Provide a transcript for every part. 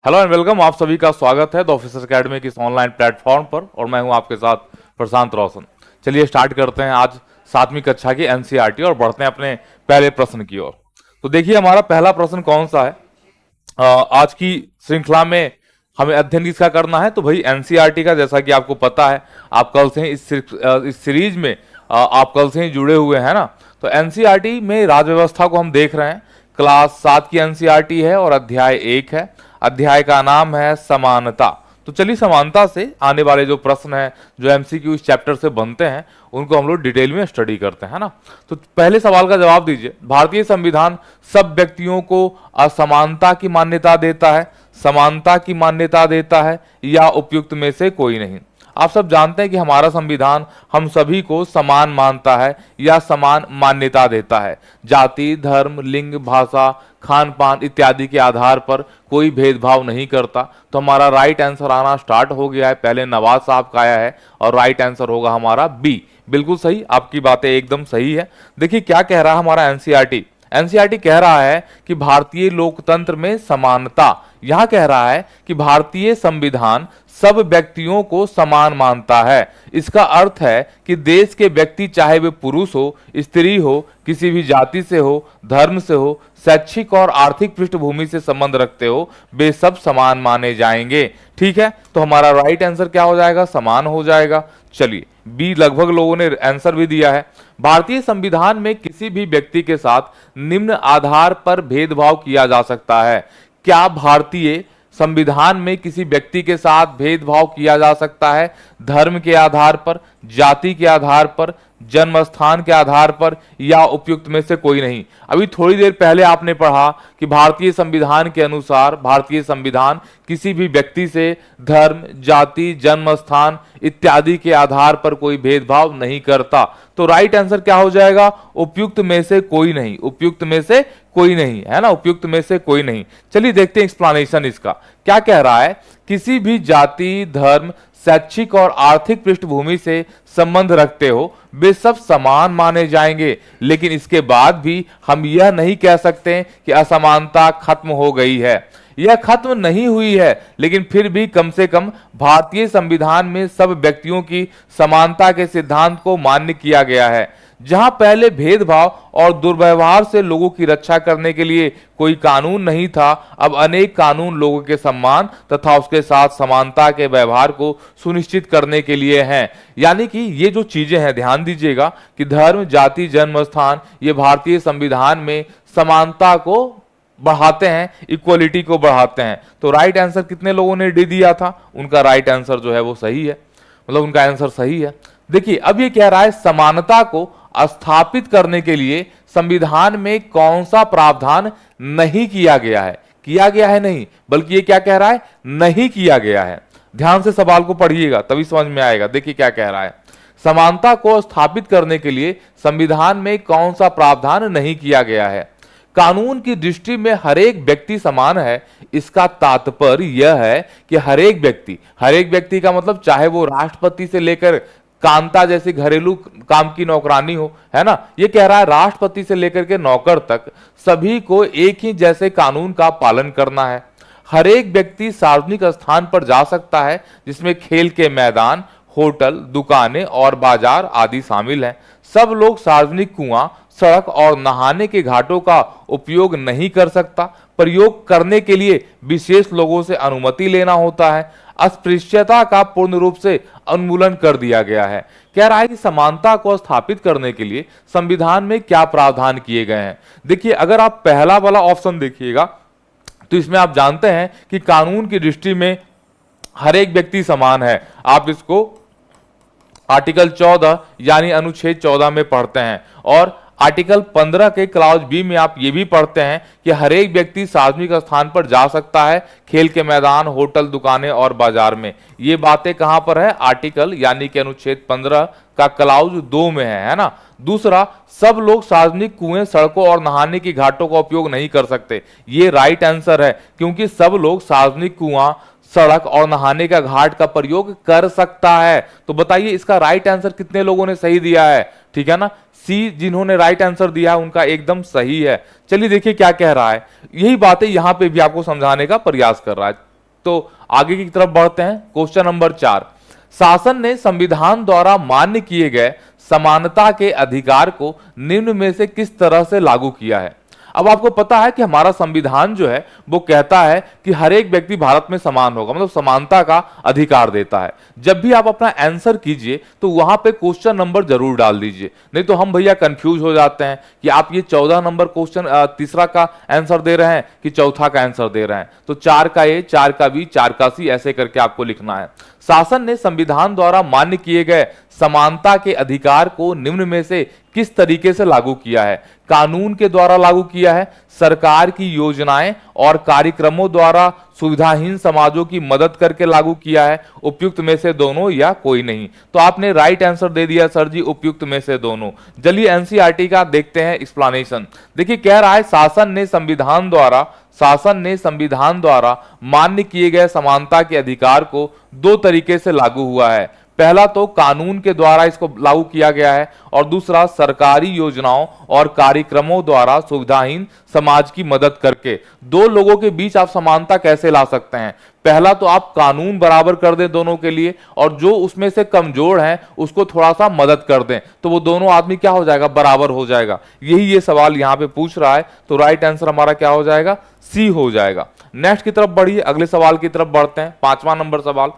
Hello and welcome. आप सभी का स्वागत है द ऑफिसर्स एकेडमी की इस ऑनलाइन प्लेटफॉर्म पर और मैं हूं आपके साथ प्रशांत रोशन। चलिए स्टार्ट करते हैं आज 7वीं कक्षा की एनसीईआरटी और बढ़ते हैं अपने पहले प्रश्न की ओर। तो देखिए हमारा पहला प्रश्न कौन सा है। आज की श्रृंखला में हमें अध्ययन किसका करना है, तो भाई एनसीईआरटी का। जैसा कि आपको पता है आप कल से ही इस सीरीज में आप कल से ही जुड़े हुए हैं ना। तो एनसीईआरटी में राज्य व्यवस्था को हम देख रहे हैं। क्लास 7 की एनसीईआरटी है और अध्याय 1 है। अध्याय का नाम है समानता। तो चलिए समानता से आने वाले जो प्रश्न है, जो एमसीक्यू इस चैप्टर से बनते हैं, उनको हम लोग डिटेल में स्टडी करते हैं ना। तो पहले सवाल का जवाब दीजिए। भारतीय संविधान सब व्यक्तियों को असमानता की मान्यता देता है, समानता की मान्यता देता है या उपयुक्त में से कोई नहीं। आप सब जानते हैं कि हमारा संविधान हम सभी को समान मानता है या समान मान्यता देता है। जाति, धर्म, लिंग, भाषा, खान पान इत्यादि के आधार पर कोई भेदभाव नहीं करता। तो हमारा राइट आंसर आना स्टार्ट हो गया है। पहले नवाज साहब का आया है और राइट आंसर होगा हमारा बी। बिल्कुल सही, आपकी बातें एकदम सही है। देखिए क्या कह रहा है हमारा एनसीईआरटी। एनसीईआरटी कह रहा है कि भारतीय लोकतंत्र में समानता, यहां कह रहा है कि भारतीय संविधान सब व्यक्तियों को समान मानता है। इसका अर्थ है कि देश के व्यक्ति चाहे वे पुरुष हो, स्त्री हो, किसी भी जाति से हो, धर्म से हो, शैक्षिक और आर्थिक पृष्ठभूमि से संबंध रखते हो, वे सब समान माने जाएंगे। ठीक है, तो हमारा राइट आंसर क्या हो जाएगा, समान हो जाएगा। चलिए बी लगभग लोगों ने आंसर भी दिया है। भारतीय संविधान में किसी भी व्यक्ति के साथ निम्न आधार पर भेदभाव किया जा सकता है। क्या भारतीय संविधान में किसी व्यक्ति के साथ भेदभाव किया जा सकता है? धर्म के आधार पर, जाति के आधार पर, जन्म स्थान के आधार पर या उपयुक्त में से कोई नहीं। अभी थोड़ी देर पहले आपने पढ़ा कि भारतीय संविधान के अनुसार भारतीय संविधान किसी भी व्यक्ति से धर्म, जाति, जन्म स्थान इत्यादि के आधार पर कोई भेदभाव नहीं करता। तो राइट आंसर क्या हो जाएगा, उपयुक्त में से कोई नहीं। उपयुक्त में से कोई नहीं है ना, उपयुक्त में से कोई नहीं। चलिए देखते हैं एक्सप्लेनेशन इसका क्या कह रहा है। किसी भी जाति, धर्म, शैक्षिक और आर्थिक पृष्ठभूमि से संबंध रखते हो, वे सब समान माने जाएंगे। लेकिन इसके बाद भी हम यह नहीं कह सकते कि असमानता खत्म हो गई है। यह खत्म नहीं हुई है, लेकिन फिर भी कम से कम भारतीय संविधान में सब व्यक्तियों की समानता के सिद्धांत को मान्य किया गया है। जहां पहले भेदभाव और दुर्व्यवहार से लोगों की रक्षा करने के लिए कोई कानून नहीं था, अब अनेक कानून लोगों के सम्मान तथा उसके साथ समानता के व्यवहार को सुनिश्चित करने के लिए हैं। यानी कि ये जो चीजें हैं, ध्यान दीजिएगा कि धर्म, जाति, जन्म स्थान, ये भारतीय संविधान में समानता को बढ़ाते हैं, इक्वलिटी को बढ़ाते हैं। तो राइट आंसर कितने लोगों ने डी दिया था, उनका राइट आंसर जो है वो सही है, मतलब उनका आंसर सही है। देखिए अब ये कह रहा है समानता को स्थापित करने के लिए संविधान में कौन सा प्रावधान नहीं किया गया है। किया गया है नहीं, बल्कि ये क्या कह रहा है, नहीं किया गया है। ध्यान से सवाल को पढ़िएगा तभी समझ में आएगा। देखिए क्या कह रहा है, समानता को स्थापित करने के लिए संविधान में कौन सा प्रावधान नहीं किया गया है। कानून की दृष्टि में हर एक व्यक्ति समान है। इसका तात्पर्य यह है कि हर एक व्यक्ति का मतलब चाहे वो राष्ट्रपति से लेकर कांता जैसी घरेलू काम की नौकरानी हो, है ना। ये कह रहा है राष्ट्रपति से लेकर के नौकर तक सभी को एक ही जैसे कानून का पालन करना है। हर एक व्यक्ति सार्वजनिक स्थान पर जा सकता है, जिसमें खेल के मैदान, होटल, दुकानें और बाजार आदि शामिल हैं। सब लोग सार्वजनिक कुआं, सड़क और नहाने के घाटों का उपयोग नहीं कर सकता। प्रयोग करने के लिए विशेष लोगों से अनुमति लेना होता है। अस्पृश्यता का पूर्ण रूप से उन्मूलन कर दिया गया है। कह रहा है कि समानता को स्थापित करने के लिए संविधान में क्या प्रावधान किए गए हैं। देखिए अगर आप पहला वाला ऑप्शन देखिएगा तो इसमें आप जानते हैं कि कानून की दृष्टि में हर एक व्यक्ति समान है। आप इसको आर्टिकल 14 यानी अनुच्छेद 14 में पढ़ते हैं और आर्टिकल 15 के क्लॉज बी में आप ये भी पढ़ते हैं कि हर एक व्यक्ति सार्वजनिक स्थान पर जा सकता है, खेल के मैदान, होटल, दुकानें और बाजार में। ये बातें कहां पर है, आर्टिकल यानी कि अनुच्छेद 15 का क्लॉज 2 में है ना। दूसरा, सब लोग सार्वजनिक कुएं, सड़कों और नहाने की घाटों का उपयोग नहीं कर सकते। ये राइट आंसर है, क्योंकि सब लोग सार्वजनिक कुआं, सड़क और नहाने का घाट का प्रयोग कर सकता है। तो बताइए इसका राइट आंसर कितने लोगों ने सही दिया है, ठीक है ना। सी जिन्होंने राइट आंसर दिया है उनका एकदम सही है। चलिए देखिए क्या कह रहा है, यही बातें यहां पे भी आपको समझाने का प्रयास कर रहा है। तो आगे की तरफ बढ़ते हैं। क्वेश्चन नंबर 4, शासन ने संविधान द्वारा मान्य किए गए समानता के अधिकार को निम्न में से किस तरह से लागू किया है? अब आपको पता है कि हमारा संविधान जो है वो कहता है कि हर एक व्यक्ति भारत में समान होगा, मतलब समानता का अधिकार देता है। जब भी आप अपना आंसर कीजिए तो वहां पे क्वेश्चन नंबर जरूर डाल दीजिए, नहीं तो हम भैया कंफ्यूज हो जाते हैं कि आप ये 14 नंबर क्वेश्चन तीसरा का आंसर दे रहे हैं कि चौथा का आंसर दे रहे हैं। तो 4 का ए, 4 का बी, 4 का सी ऐसे करके आपको लिखना है। शासन ने संविधान द्वारा मान्य किए गए समानता के अधिकार को निम्न में से किस तरीके से लागू किया है? कानून के द्वारा लागू किया है, सरकार की योजनाएं और कार्यक्रमों द्वारा सुविधाहीन समाजों की मदद करके लागू किया है, उपयुक्त में से दोनों या कोई नहीं। तो आपने राइट आंसर दे दिया सर जी, उपयुक्त में से दोनों। चलिए एनसीईआरटी का देखते हैं एक्सप्लेनेशन। देखिए कह रहा है शासन ने संविधान द्वारा मान्य किए गए समानता के अधिकार को दो तरीके से लागू हुआ है। पहला तो कानून के द्वारा इसको लागू किया गया है और दूसरा सरकारी योजनाओं और कार्यक्रमों द्वारा सुविधाहीन समाज की मदद करके। दो लोगों के बीच आप समानता कैसे ला सकते हैं? पहला तो आप कानून बराबर कर दें दोनों के लिए, और जो उसमें से कमजोर है उसको थोड़ा सा मदद कर दें, तो वो दोनों आदमी क्या हो जाएगा? बराबर हो जाएगा। यही ये सवाल यहां पे पूछ रहा है, तो राइट आंसर हमारा क्या हो जाएगा? सी हो जाएगा। नेक्स्ट की तरफ बढ़िए, अगले सवाल की तरफ बढ़ते हैं। 5वां नंबर सवाल,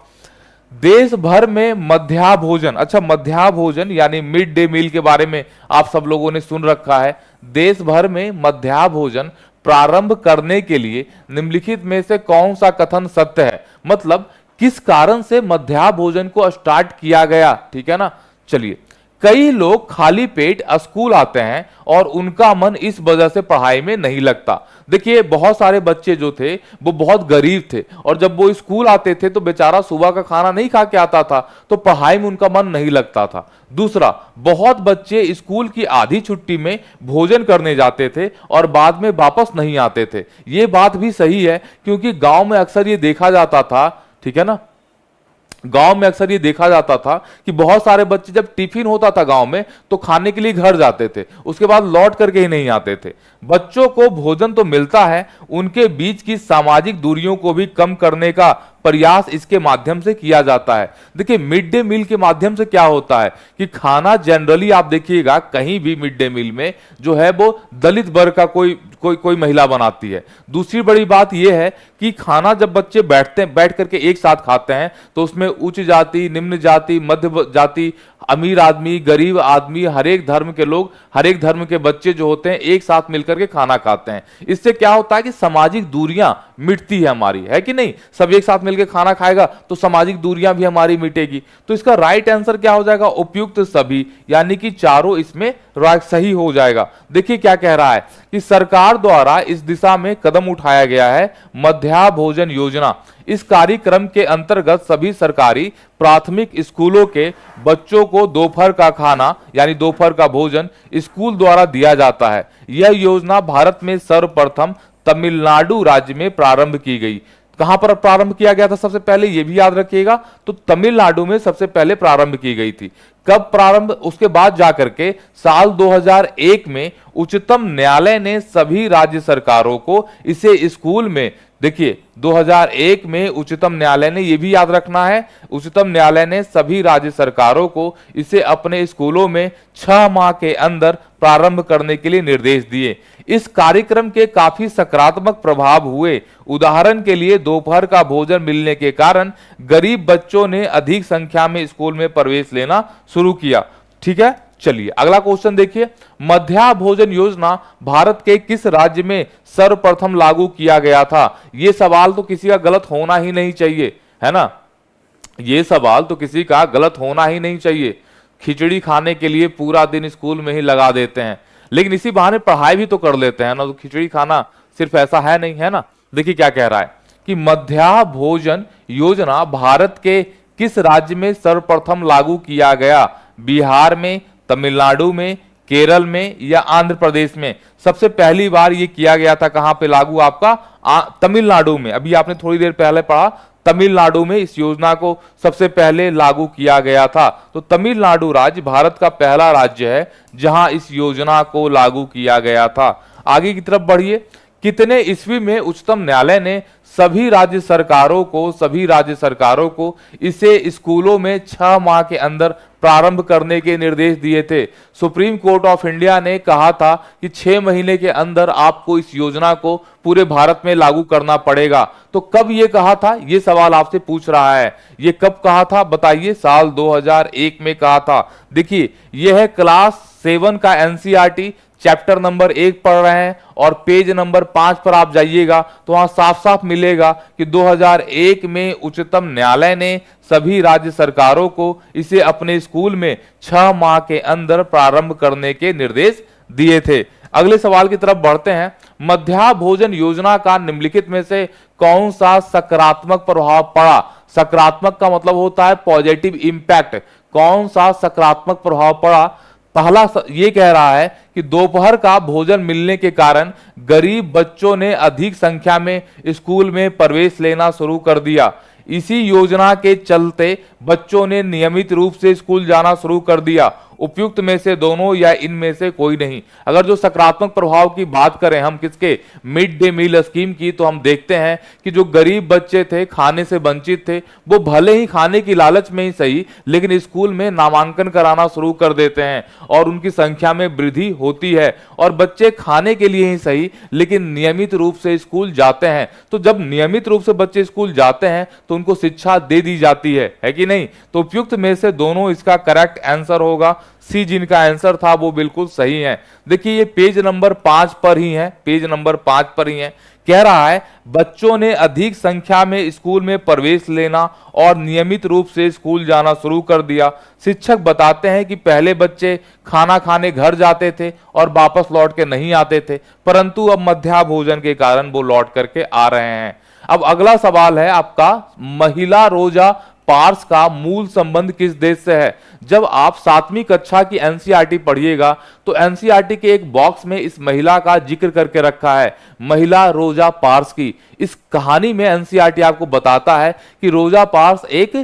देश भर में मध्याह्न भोजन, अच्छा मध्याह्न भोजन यानी मिड डे मील के बारे में आप सब लोगों ने सुन रखा है। देश भर में मध्याह्न भोजन प्रारंभ करने के लिए निम्नलिखित में से कौन सा कथन सत्य है? मतलब किस कारण से मध्याह्न भोजन को स्टार्ट किया गया, ठीक है ना। चलिए, कई लोग खाली पेट स्कूल आते हैं और उनका मन इस वजह से पढ़ाई में नहीं लगता। देखिए बहुत सारे बच्चे जो थे वो बहुत गरीब थे, और जब वो स्कूल आते थे तो बेचारा सुबह का खाना नहीं खा के आता था, तो पढ़ाई में उनका मन नहीं लगता था। दूसरा, बहुत बच्चे स्कूल की आधी छुट्टी में भोजन करने जाते थे और बाद में वापस नहीं आते थे। ये बात भी सही है, क्योंकि गांव में अक्सर ये देखा जाता था, ठीक है ना, गांव में अक्सर ये देखा जाता था कि बहुत सारे बच्चे जब टिफिन होता था गांव में तो खाने के लिए घर जाते थे, उसके बाद लौट करके ही नहीं आते थे। बच्चों को भोजन तो मिलता है, उनके बीच की सामाजिक दूरियों को भी कम करने का प्रयास इसके माध्यम से किया जाता है। देखिए मिड डे मील के माध्यम से क्या होता है कि खाना जनरली आप देखिएगा कहीं भी मिड डे मील में जो है वो दलित वर्ग का कोई महिला बनाती है। दूसरी बड़ी बात यह है कि खाना जब बच्चे बैठ करके एक साथ खाते हैं तो उसमें उच्च जाति, निम्न जाति, मध्य जाति, अमीर आदमी, गरीब आदमी, हर एक धर्म के लोग, हर एक धर्म के बच्चे जो होते हैं एक साथ मिलकर के खाना खाते हैं। इससे क्या होता है कि सामाजिक दूरियां मिटती है हमारी, है कि नहीं। सब एक साथ मिलकर खाना खाएगा तो सामाजिक दूरियां भी हमारी मिटेगी। तो इसका राइट आंसर क्या हो जाएगा? उपयुक्त सभी, यानी कि चारों इसमें सही हो जाएगा। देखिए क्या कह रहा है कि सरकार द्वारा इस दिशा में कदम उठाया गया है मध्याह्न भोजन योजना। इस कार्यक्रम के अंतर्गत सभी सरकारी प्राथमिक स्कूलों के बच्चों को दोपहर का खाना यानी दोपहर का भोजन स्कूल द्वारा दिया जाता है। यह योजना भारत में सर्वप्रथम तमिलनाडु राज्य में प्रारंभ की गई। कहां पर प्रारंभ किया गया था सबसे पहले, यह भी याद रखिएगा, तो तमिलनाडु में सबसे पहले प्रारंभ की गई थी। कब प्रारंभ? उसके बाद जाकर के साल 2001 में उच्चतम न्यायालय ने सभी राज्य सरकारों को इसे स्कूल में, देखिए 2001 में उच्चतम न्यायालय ने, यह भी याद रखना है, उच्चतम न्यायालय ने सभी राज्य सरकारों को इसे अपने स्कूलों में 6 माह के अंदर प्रारंभ करने के लिए निर्देश दिए। इस कार्यक्रम के काफी सकारात्मक प्रभाव हुए। उदाहरण के लिए दोपहर का भोजन मिलने के कारण गरीब बच्चों ने अधिक संख्या में स्कूल में प्रवेश लेना शुरू किया। ठीक है, चलिए अगला क्वेश्चन देखिए। मध्याह्न भोजन योजना भारत के किस राज्य में सर्वप्रथम लागू किया गया था? यह सवाल तो किसी का गलत होना ही नहीं चाहिए, है ना। यह सवाल तो किसी का गलत होना ही नहीं चाहिए। खिचड़ी खाने के लिए पूरा दिन स्कूल में ही लगा देते हैं, लेकिन इसी बहाने पढ़ाई भी तो कर लेते हैं ना। तो खिचड़ी खाना सिर्फ ऐसा है नहीं, है ना। देखिए क्या कह रहा है कि मध्याह्न भोजन योजना भारत के किस राज्य में सर्वप्रथम लागू किया गया? बिहार में, तमिलनाडु में, केरल में या आंध्र प्रदेश में? सबसे पहली बार ये किया गया था कहां पे लागू? आपका तमिलनाडु में। अभी आपने थोड़ी देर पहले पढ़ा, तमिलनाडु में इस योजना को सबसे पहले लागू किया गया था। तो तमिलनाडु राज्य भारत का पहला राज्य है जहां इस योजना को लागू किया गया था। आगे की तरफ बढ़िए। कितने ईस्वी में उच्चतम न्यायालय ने सभी राज्य सरकारों को इसे स्कूलों में 6 माह के अंदर प्रारंभ करने के निर्देश दिए थे? सुप्रीम कोर्ट ऑफ इंडिया ने कहा था कि 6 महीने के अंदर आपको इस योजना को पूरे भारत में लागू करना पड़ेगा। तो कब ये कहा था, ये सवाल आपसे पूछ रहा है। ये कब कहा था बताइए? साल 2001 में कहा था। देखिए, यह है क्लास 7 का एनसीईआरटी, चैप्टर नंबर 1 पढ़ रहे हैं और पेज नंबर 5 पर आप जाइएगा तो वहां साफ साफ मिलेगा कि 2001 में उच्चतम न्यायालय ने सभी राज्य सरकारों को इसे अपने स्कूल में 6 माह के अंदर प्रारंभ करने के निर्देश दिए थे। अगले सवाल की तरफ बढ़ते हैं। मध्याह्न भोजन योजना का निम्नलिखित में से कौन सा सकारात्मक प्रभाव पड़ा? सकारात्मक का मतलब होता है पॉजिटिव इंपैक्ट। कौन सा सकारात्मक प्रभाव पड़ा? पहला ये कह रहा है कि दोपहर का भोजन मिलने के कारण गरीब बच्चों ने अधिक संख्या में स्कूल में प्रवेश लेना शुरू कर दिया। इसी योजना के चलते बच्चों ने नियमित रूप से स्कूल जाना शुरू कर दिया। उपयुक्त में से दोनों या इनमें से कोई नहीं। अगर जो सकारात्मक प्रभाव की बात करें हम किसके, मिड डे मील स्कीम की, तो हम देखते हैं कि जो गरीब बच्चे थे, खाने से वंचित थे, वो भले ही खाने की लालच में ही सही लेकिन स्कूल में नामांकन कराना शुरू कर देते हैं और उनकी संख्या में वृद्धि होती है। और बच्चे खाने के लिए ही सही लेकिन नियमित रूप से स्कूल जाते हैं। तो जब नियमित रूप से बच्चे स्कूल जाते हैं तो उनको शिक्षा दे दी जाती है कि नहीं? तो उपयुक्त में से दोनों इसका करेक्ट आंसर होगा। सी जिनका आंसर था वो बिल्कुल सही है। देखिए, ये पेज नंबर 5 पर ही है, पेज नंबर 5 पर ही है। कह रहा है बच्चों ने अधिक संख्या में स्कूल में प्रवेश लेना और नियमित रूप से स्कूल जाना शुरू कर दिया। शिक्षक बताते हैं कि पहले बच्चे खाना खाने घर जाते थे और वापस लौट के नहीं आते थे, परंतु अब मध्याह्न भोजन के कारण वो लौट करके आ रहे हैं। अब अगला सवाल है आपका, महिला रोजा पार्स का मूल संबंध किस देश से है? जब आप 7वीं कक्षा की एनसीईआरटी पढ़िएगा तो एनसीईआरटी के एक बॉक्स में इस महिला का जिक्र करके रखा है, महिला रोजा पार्स की। इस कहानी में एनसीईआरटी आपको बताता है कि रोजा पार्स एक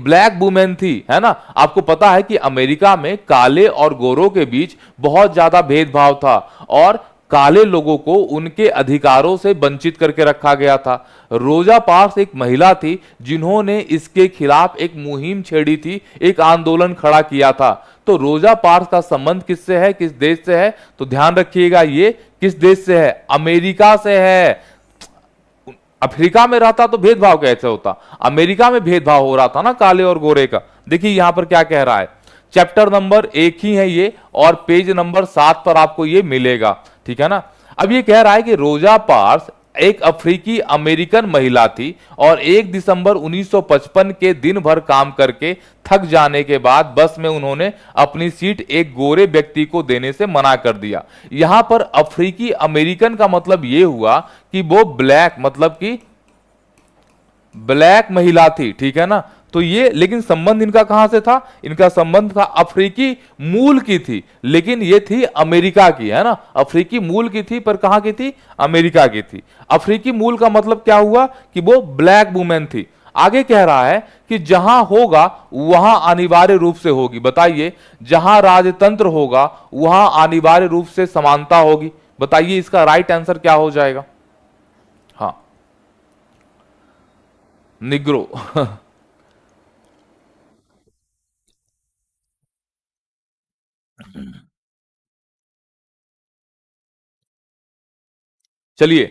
ब्लैक वुमेन थी, है ना। आपको पता है कि अमेरिका में काले और गोरों के बीच बहुत ज्यादा भेदभाव था और काले लोगों को उनके अधिकारों से वंचित करके रखा गया था। रोजा पार्क्स एक महिला थी जिन्होंने इसके खिलाफ एक मुहिम छेड़ी थी, एक आंदोलन खड़ा किया था। तो रोजा पार्क्स का संबंध किससे है, किस देश से है? तो ध्यान रखिएगा, ये किस देश से है? अमेरिका से है। अफ्रीका में रहता तो भेदभाव कैसे होता? अमेरिका में भेदभाव हो रहा था ना काले और गोरे का। देखिए यहां पर क्या कह रहा है, चैप्टर नंबर 1 ही है ये और पेज नंबर 7 पर आपको ये मिलेगा, ठीक है ना। अब ये कह रहा है कि रोजा पार्क्स एक अफ्रीकी अमेरिकन महिला थी और 1 दिसंबर 1955 के दिन भर काम करके थक जाने के बाद बस में उन्होंने अपनी सीट एक गोरे व्यक्ति को देने से मना कर दिया। यहां पर अफ्रीकी अमेरिकन का मतलब यह हुआ कि वो ब्लैक, मतलब कि ब्लैक महिला थी, ठीक है ना। तो ये, लेकिन संबंध इनका कहां से था? इनका संबंध था अफ्रीकी मूल की थी, लेकिन ये थी अमेरिका की, है ना। अफ्रीकी मूल की थी पर कहां की थी? अमेरिका की थी। अफ्रीकी मूल का मतलब क्या हुआ कि वो ब्लैक वुमेन थी। आगे कह रहा है कि जहां होगा वहां अनिवार्य रूप से होगी। बताइए, जहां राजतंत्र होगा वहां अनिवार्य रूप से समानता होगी। बताइए इसका राइट आंसर क्या हो जाएगा? हाँ, निग्रो। चलिए,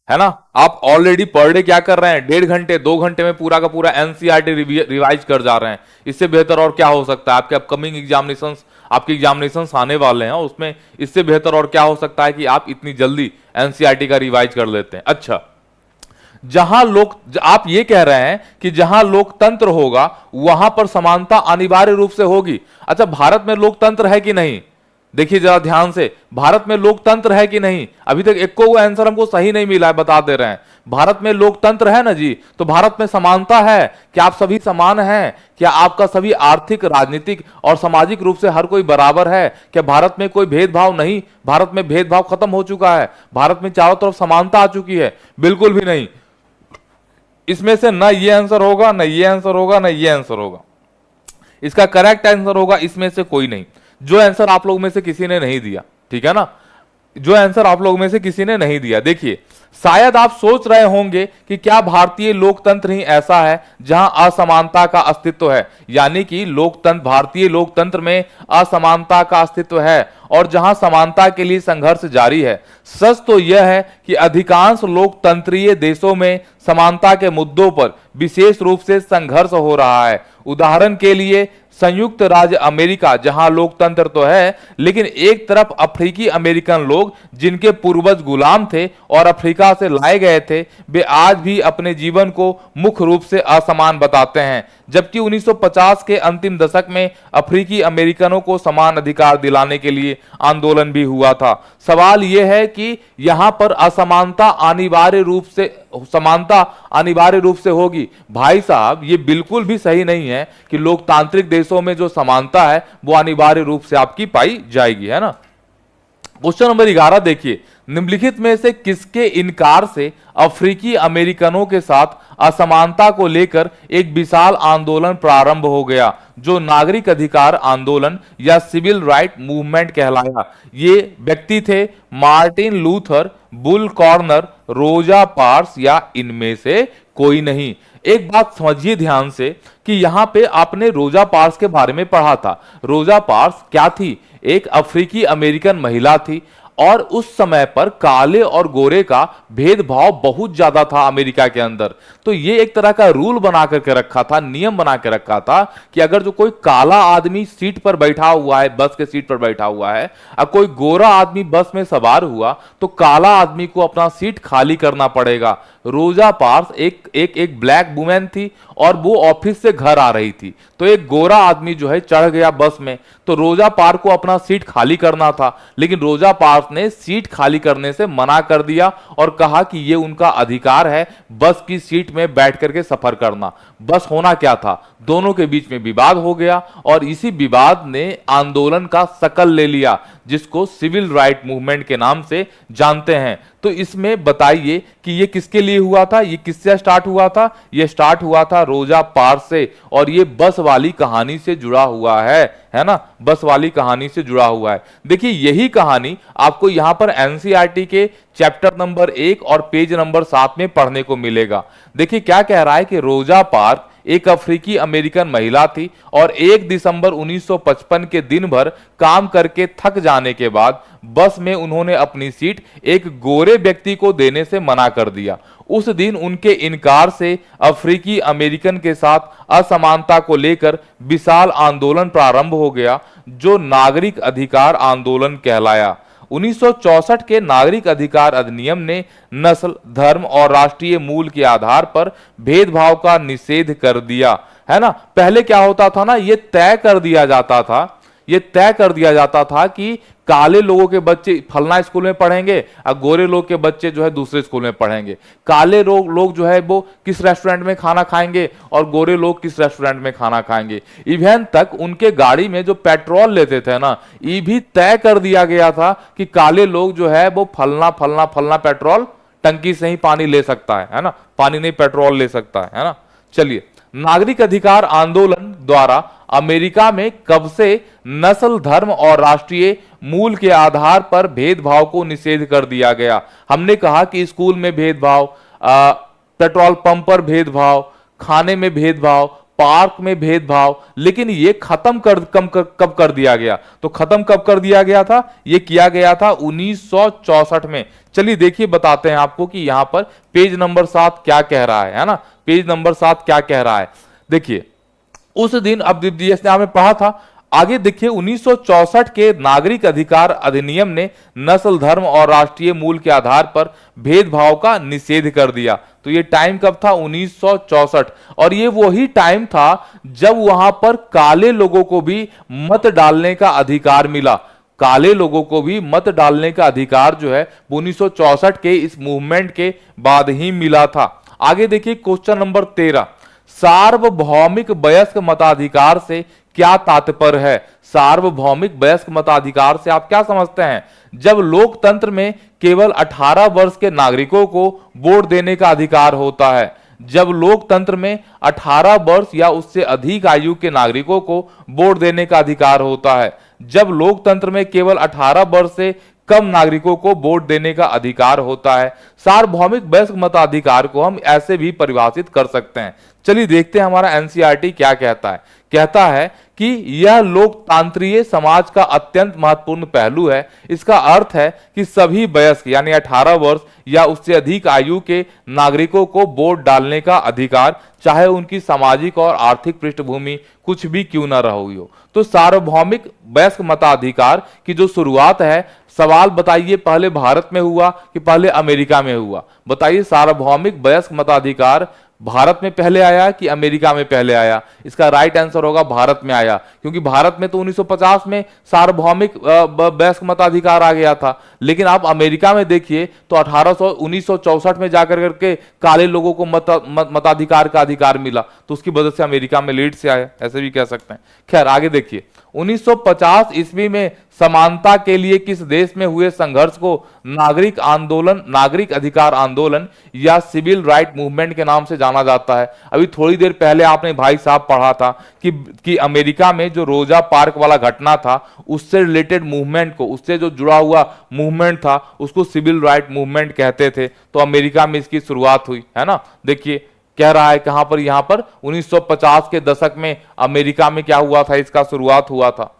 है ना। आप ऑलरेडी पर डे क्या कर रहे हैं? 1.5 घंटे 2 घंटे में पूरा का पूरा एनसीईआरटी रिवाइज कर जा रहे हैं। इससे बेहतर और क्या हो सकता है? आपके अपकमिंग एग्जामिनेशंस आने वाले हैं, उसमें इससे बेहतर और क्या हो सकता है कि आप इतनी जल्दी एनसीईआरटी का रिवाइज कर लेते हैं। अच्छा, आप ये कह रहे हैं कि जहां लोकतंत्र होगा वहां पर समानता अनिवार्य रूप से होगी। अच्छा, भारत में लोकतंत्र है कि नहीं? देखिए जरा ध्यान से, भारत में लोकतंत्र है कि नहीं? अभी तक एक को आंसर हमको सही नहीं मिला है, बता दे रहे हैं। भारत में लोकतंत्र है ना जी, तो भारत में समानता है। क्या आप सभी समान हैं? क्या आपका सभी आर्थिक, राजनीतिक और सामाजिक रूप से हर कोई बराबर है? क्या भारत में कोई भेदभाव नहीं? भारत में भेदभाव खत्म हो चुका है। भारत में चारों तरफ समानता आ चुकी है? बिल्कुल भी नहीं। इसमें से ना ये आंसर होगा, ना ये आंसर होगा, ना ये आंसर होगा। इसका करेक्ट आंसर होगा इसमें से कोई नहीं। जो आंसर आप लोग में से किसी ने नहीं दिया, ठीक है ना। जो आंसर आप लोगों में से किसी ने नहीं दिया। देखिए, शायद आप सोच रहे होंगे कि क्या भारतीय लोकतंत्र ही ऐसा है जहां असमानता का अस्तित्व है, यानी कि लोकतंत्र, भारतीय लोकतंत्र में असमानता का अस्तित्व है और जहां समानता के लिए संघर्ष जारी है। सच तो यह है कि अधिकांश लोकतंत्रीय देशों में समानता के मुद्दों पर विशेष रूप से संघर्ष हो रहा है। उदाहरण के लिए संयुक्त राज्य अमेरिका, जहां लोकतंत्र तो है, लेकिन एक तरफ अफ्रीकी अमेरिकन लोग जिनके पूर्वज गुलाम थे और अफ्रीका से लाए गए थे, वे आज भी अपने जीवन को मुख्य रूप से असमान बताते हैं, जबकि 1950 के अंतिम दशक में अफ्रीकी अमेरिकनों को समान अधिकार दिलाने के लिए आंदोलन भी हुआ था। सवाल यह है कि यहां पर असमानता अनिवार्य रूप से, समानता अनिवार्य रूप से होगी। भाई साहब, यह बिल्कुल भी सही नहीं है कि लोकतांत्रिक देशों में जो समानता है वो अनिवार्य रूप से आपकी पाई जाएगी, है ना। क्वेश्चन नंबर 11 देखिए, निम्नलिखित में से किसके इनकार से अफ्रीकी अमेरिकनों के साथ असमानता को लेकर एक विशाल आंदोलन प्रारंभ हो गया, जो नागरिक अधिकार आंदोलन या सिविल राइट मूवमेंट कहलाया। ये व्यक्ति थे मार्टिन लूथर, बुल कॉर्नर, रोजा पार्क्स या इनमें से कोई नहीं। एक बात समझिए ध्यान से कि यहां पे आपने रोजा पार्क्स के बारे में पढ़ा था। रोजा पार्क्स क्या थी? एक अफ्रीकी अमेरिकन महिला थी और उस समय पर काले और गोरे का भेदभाव बहुत ज्यादा था अमेरिका के अंदर। तो ये एक तरह का रूल बना करके रखा था, नियम बना के रखा था कि अगर जो कोई काला आदमी सीट पर बैठा हुआ है, बस के सीट पर बैठा हुआ है, और कोई गोरा आदमी बस में सवार हुआ, तो काला आदमी को अपना सीट खाली करना पड़ेगा। रोजा पार्क्स एक ब्लैक वुमेन थी और वो ऑफिस से घर आ रही थी, तो एक गोरा आदमी जो है चढ़ गया बस में, तो रोजा पार्क्स को अपना सीट खाली करना था, लेकिन रोजा पार्क्स ने सीट खाली करने से मना कर दिया और कहा कि ये उनका अधिकार है बस की सीट में बैठ करके सफर करना। बस होना क्या था, दोनों के बीच में विवाद हो गया और इसी विवाद ने आंदोलन का शकल ले लिया, जिसको सिविल राइट मूवमेंट के नाम से जानते हैं। तो इसमें बताइए कि ये किसके लिए हुआ था, ये किससे स्टार्ट हुआ था? ये स्टार्ट हुआ था रोजा पार्क्स से, और ये बस वाली कहानी से जुड़ा हुआ है ना, बस वाली कहानी से जुड़ा हुआ है। देखिए, यही कहानी आपको यहां पर एनसीईआरटी के चैप्टर नंबर 1 और पेज नंबर 7 में पढ़ने को मिलेगा। देखिए क्या कह रहा है कि रोजा पार्क्स एक अफ्रीकी अमेरिकन महिला थी और 1 दिसंबर 1955 के दिन भर काम करके थक जाने के बाद बस में उन्होंने अपनी सीट एक गोरे व्यक्ति को देने से मना कर दिया। उस दिन उनके इनकार से अफ्रीकी अमेरिकन के साथ असमानता को लेकर विशाल आंदोलन प्रारंभ हो गया, जो नागरिक अधिकार आंदोलन कहलाया। 1964 के नागरिक अधिकार अधिनियम ने नस्ल, धर्म और राष्ट्रीय मूल के आधार पर भेदभाव का निषेध कर दिया, है ना। पहले क्या होता था ना, ये तय कर दिया जाता था, ये तय कर दिया जाता था कि काले लोगों के बच्चे फलना स्कूल में पढ़ेंगे और गोरे लोग के बच्चे जो है दूसरे स्कूल में पढ़ेंगे। काले लोग जो है वो किस रेस्टोरेंट में खाना खाएंगे और गोरे लोग किस रेस्टोरेंट में खाना खाएंगे। इवन तक उनके गाड़ी में जो पेट्रोल लेते थे ना, ये भी तय कर दिया गया था कि काले लोग जो है वो फलना फलना फलना पेट्रोल टंकी से ही पानी ले सकता है ना, पानी नहीं पेट्रोल ले सकता है ना। चलिए, नागरिक अधिकार आंदोलन द्वारा अमेरिका में कब से नस्ल, धर्म और राष्ट्रीय मूल के आधार पर भेदभाव को निषेध कर दिया गया? हमने कहा कि स्कूल में भेदभाव, पेट्रोल पंप पर भेदभाव, खाने में भेदभाव, पार्क में भेदभाव, लेकिन ये खत्म कब कर दिया गया? तो खत्म कब कर दिया गया था? ये किया गया था 1964 में। चलिए देखिए, बताते हैं आपको कि यहां पर पेज नंबर 7 क्या कह रहा है ना। पेज नंबर 7 क्या कह रहा है, देखिए। उस दिन, अब जैसे आपने पढ़ा था, आगे देखिए, 1964 के नागरिक अधिकार अधिनियम ने नस्ल, धर्म और राष्ट्रीय मूल के आधार पर भेदभाव का निषेध कर दिया। तो ये टाइम कब था? 1964। और ये वही टाइम था जब वहां पर काले लोगों को भी मत डालने का अधिकार मिला। काले लोगों को भी मत डालने का अधिकार जो है 1964 के इस मूवमेंट के बाद ही मिला था। आगे देखिए, क्वेश्चन नंबर 13, सार्वभौमिक वयस्क मताधिकार से क्या तात्पर्य है? सार्वभौमिक वयस्क मताधिकार से आप क्या समझते हैं? जब लोकतंत्र में केवल 18 वर्ष के नागरिकों को वोट देने का अधिकार होता है, जब लोकतंत्र में 18 वर्ष या उससे अधिक आयु के नागरिकों को वोट देने का अधिकार होता है, जब लोकतंत्र में केवल 18 वर्ष से कम नागरिकों को वोट देने का अधिकार होता है। सार्वभौमिक वयस्क मताधिकार को हम ऐसे भी परिभाषित कर सकते हैं। चलिए देखते हैं हमारा एनसीईआरटी क्या कहता है। कहता है कि यह लोकतांत्रिक समाज का अत्यंत महत्वपूर्ण पहलू है। इसका अर्थ है कि सभी वयस्क यानी 18 वर्ष या उससे अधिक आयु के नागरिकों को वोट डालने का अधिकार, चाहे उनकी सामाजिक और आर्थिक पृष्ठभूमि कुछ भी क्यों न रही हो। तो सार्वभौमिक वयस्क मताधिकार की जो शुरुआत है, सवाल बताइए पहले भारत में हुआ कि पहले अमेरिका में हुआ? बताइए, सार्वभौमिक वयस्क मताधिकार भारत में पहले आया कि अमेरिका में पहले आया? इसका राइट आंसर होगा भारत में आया, क्योंकि भारत में तो 1950 में सार्वभौमिक वयस्क मताधिकार आ गया था। लेकिन आप अमेरिका में देखिए तो 1964 में जाकर करके काले लोगों को मताधिकार का अधिकार मिला, तो उसकी वजह से अमेरिका में लीड से आया, ऐसे भी कह सकते हैं। खैर आगे देखिए, 1950 ईस्वी में समानता के लिए किस देश में हुए संघर्ष को नागरिक आंदोलन, नागरिक अधिकार आंदोलन या सिविल राइट मूवमेंट के नाम से जाना जाता है? अभी थोड़ी देर पहले आपने भाई साहब पढ़ा था कि अमेरिका में जो रोजा पार्क वाला घटना था, उससे रिलेटेड मूवमेंट को, उससे जो जुड़ा हुआ मूवमेंट था, उसको सिविल राइट मूवमेंट कहते थे। तो अमेरिका में इसकी शुरुआत हुई है ना। देखिए कह रहा है कहां पर, यहां पर 1950 के दशक में अमेरिका में क्या हुआ था, इसका शुरुआत हुआ था।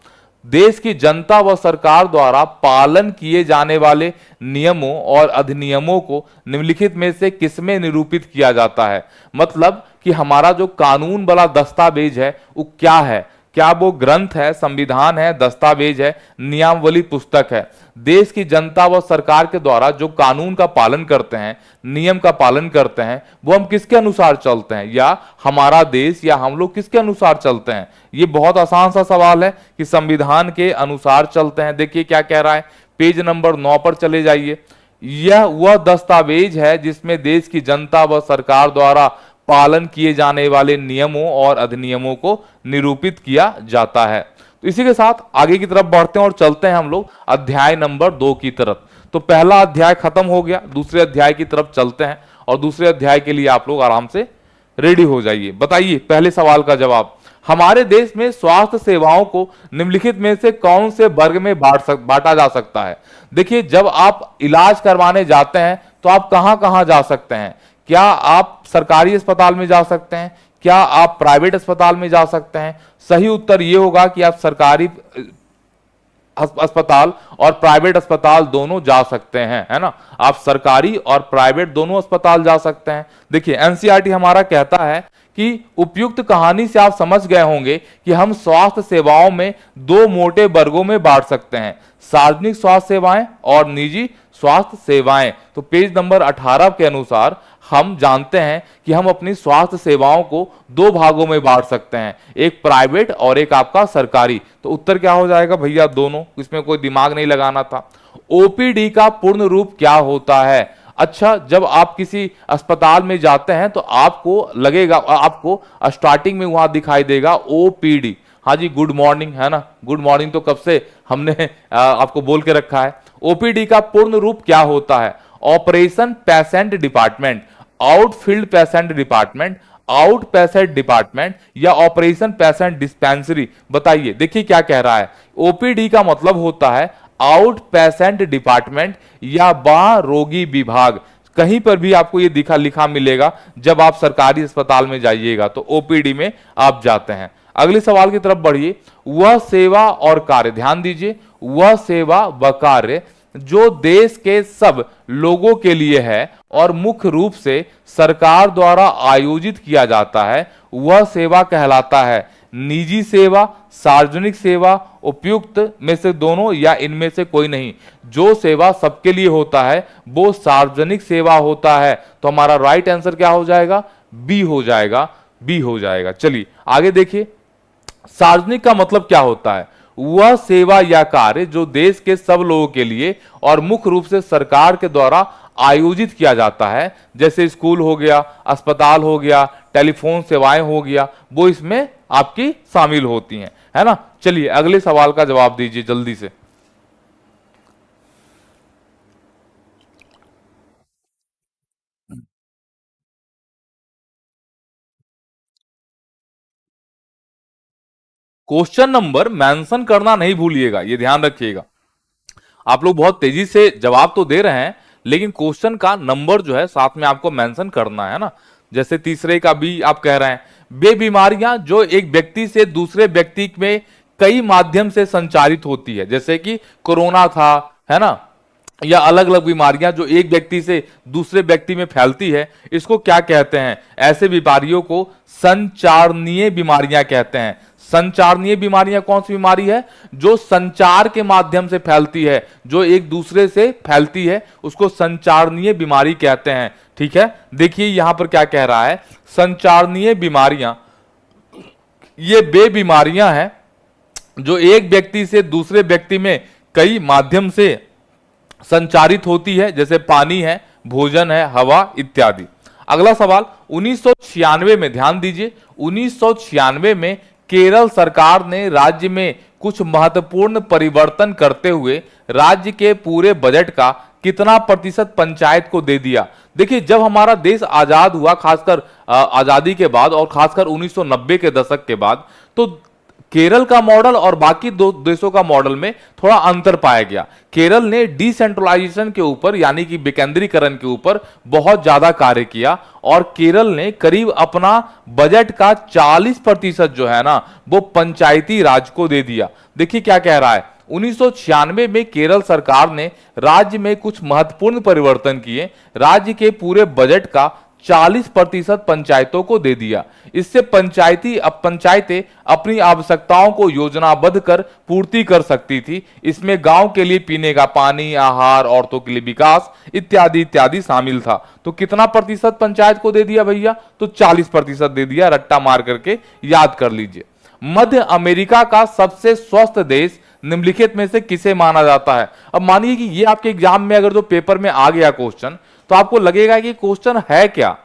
देश की जनता व सरकार द्वारा पालन किए जाने वाले नियमों और अधिनियमों को निम्नलिखित में से किसमें निरूपित किया जाता है? मतलब कि हमारा जो कानून वाला दस्तावेज है वो क्या है? क्या वो ग्रंथ है, संविधान है, दस्तावेज है, नियमावली पुस्तक है? देश की जनता व सरकार के द्वारा जो कानून का पालन करते हैं, नियम का पालन करते हैं, वो हम किसके अनुसार चलते हैं, या हमारा देश या हम लोग किसके अनुसार चलते हैं? ये बहुत आसान सा सवाल है कि संविधान के अनुसार चलते हैं। देखिए क्या कह रहा है, पेज नंबर 9 पर चले जाइए। यह वह दस्तावेज है जिसमें देश की जनता व सरकार द्वारा पालन किए जाने वाले नियमों और अधिनियमों को निरूपित किया जाता है। तो इसी के साथ आगे की तरफ बढ़ते हैं और चलते हैं हम लोग अध्याय नंबर 2 की तरफ। तो पहला अध्याय खत्म हो गया, दूसरे अध्याय की तरफ चलते हैं और दूसरे अध्याय के लिए आप लोग आराम से रेडी हो जाइए। बताइए पहले सवाल का जवाब, हमारे देश में स्वास्थ्य सेवाओं को निम्नलिखित में से कौन से वर्ग में बांटा जा सकता है? देखिए, जब आप इलाज करवाने जाते हैं तो आप कहां कहां जा सकते हैं? क्या आप सरकारी अस्पताल में जा सकते हैं? क्या आप प्राइवेट अस्पताल में जा सकते हैं? सही उत्तर यह होगा कि आप सरकारी अस्पताल और प्राइवेट अस्पताल दोनों जा सकते हैं, है ना। आप सरकारी और प्राइवेट दोनों अस्पताल जा सकते हैं। देखिए एनसीईआरटी हमारा कहता है कि उपयुक्त कहानी से आप समझ गए होंगे कि हम स्वास्थ्य सेवाओं में दो मोटे वर्गों में बांट सकते हैं, सार्वजनिक स्वास्थ्य सेवाएं और निजी स्वास्थ्य सेवाएं। तो पेज नंबर 18 के अनुसार हम जानते हैं कि हम अपनी स्वास्थ्य सेवाओं को दो भागों में बांट सकते हैं, एक प्राइवेट और एक आपका सरकारी। तो उत्तर क्या हो जाएगा भैया? दोनों, इसमें कोई दिमाग नहीं लगाना था। ओपीडी का पूर्ण रूप क्या होता है? अच्छा, जब आप किसी अस्पताल में जाते हैं तो आपको लगेगा, आपको स्टार्टिंग में वहां दिखाई देगा ओपीडी। हाँ जी, गुड मॉर्निंग, है ना। गुड मॉर्निंग तो कब से हमने आपको बोल के रखा है। ओपीडी का पूर्ण रूप क्या होता है? Operation patient department, outfield patient department, out patient department या ऑपरेशन पेशेंट डिस्पेंसरी। बताइए, देखिए क्या कह रहा है। ओपीडी का मतलब होता है आउट पेशेंट डिपार्टमेंट या बाह्य रोगी विभाग। कहीं पर भी आपको ये लिखा मिलेगा जब आप सरकारी अस्पताल में जाइएगा तो ओपीडी में आप जाते हैं। अगले सवाल की तरफ बढ़िए। वह सेवा और कार्य, ध्यान दीजिए, वह सेवा व कार्य जो देश के सब लोगों के लिए है और मुख्य रूप से सरकार द्वारा आयोजित किया जाता है, वह सेवा कहलाता है निजी सेवा, सार्वजनिक सेवा, उपयुक्त में से दोनों या इनमें से कोई नहीं। जो सेवा सबके लिए होता है वो सार्वजनिक सेवा होता है। तो हमारा राइट आंसर क्या हो जाएगा? बी हो जाएगा, बी हो जाएगा। चलिए आगे देखिए, सार्वजनिक का मतलब क्या होता है? वह सेवा या कार्य जो देश के सब लोगों के लिए और मुख्य रूप से सरकार के द्वारा आयोजित किया जाता है, जैसे स्कूल हो गया, अस्पताल हो गया, टेलीफोन सेवाएं हो गया, वो इसमें आपकी शामिल होती हैं, है ना। चलिए अगले सवाल का जवाब दीजिए जल्दी से। क्वेश्चन नंबर मेंशन करना नहीं भूलिएगा, ये ध्यान रखिएगा। आप लोग बहुत तेजी से जवाब तो दे रहे हैं, लेकिन क्वेश्चन का नंबर जो है साथ में आपको मेंशन करना है ना। जैसे तीसरे का भी आप कह रहे हैं, वे बीमारियां जो एक व्यक्ति से दूसरे व्यक्ति में कई माध्यम से संचारित होती है, जैसे कि कोरोना था, है ना, या अलग अलग बीमारियां जो एक व्यक्ति से दूसरे व्यक्ति में फैलती है, इसको क्या कहते हैं? ऐसे बीमारियों को संचारणीय बीमारियां कहते हैं। संचारणीय बीमारियां कौन सी बीमारी है? जो संचार के माध्यम से फैलती है, जो एक दूसरे से फैलती है, उसको संचारणीय बीमारी कहते हैं। ठीक है, देखिए यहां पर क्या कह रहा है, संचारणीय बीमारियां ये वे बीमारियां हैं जो एक व्यक्ति से दूसरे व्यक्ति में कई माध्यम से संचारित होती है, जैसे पानी है, भोजन है, हवा इत्यादि। अगला सवाल 1996 में, ध्यान दीजिए, 1996 में केरल सरकार ने राज्य में कुछ महत्वपूर्ण परिवर्तन करते हुए राज्य के पूरे बजट का कितना प्रतिशत पंचायत को दे दिया? देखिए, जब हमारा देश आजाद हुआ, खासकर आजादी के बाद और खासकर 1990 के दशक के बाद, तो केरल का मॉडल और बाकी दो देशों का मॉडल में थोड़ा अंतर पाया गया। केरल ने डिसेंट्रलाइजेशन के ऊपर, यानी कि विकेंद्रीकरण के ऊपर बहुत ज्यादा कार्य किया और केरल ने करीब अपना बजट का 40% जो है ना, वो पंचायती राज को दे दिया। देखिए क्या कह रहा है, 1996 में केरल सरकार ने राज्य में कुछ महत्वपूर्ण परिवर्तन किए, राज्य के पूरे बजट का 40% पंचायतों को दे दिया। इससे पंचायतें अपनी आवश्यकताओं को योजनाबद्ध कर पूर्ति कर सकती थी। इसमें गांव के लिए पीने का पानी, आहार, औरतों के लिए विकास इत्यादि इत्यादि शामिल था। तो कितना प्रतिशत पंचायत को दे दिया भैया? तो 40% दे दिया। रट्टा मार करके याद कर लीजिए। मध्य अमेरिका का सबसे स्वस्थ देश निम्नलिखित में से किसे माना जाता है? अब मानिए कि ये आपके एग्जाम में अगर जो पेपर में आ गया क्वेश्चन, तो आपको लगेगा कि क्वेश्चन है क्या,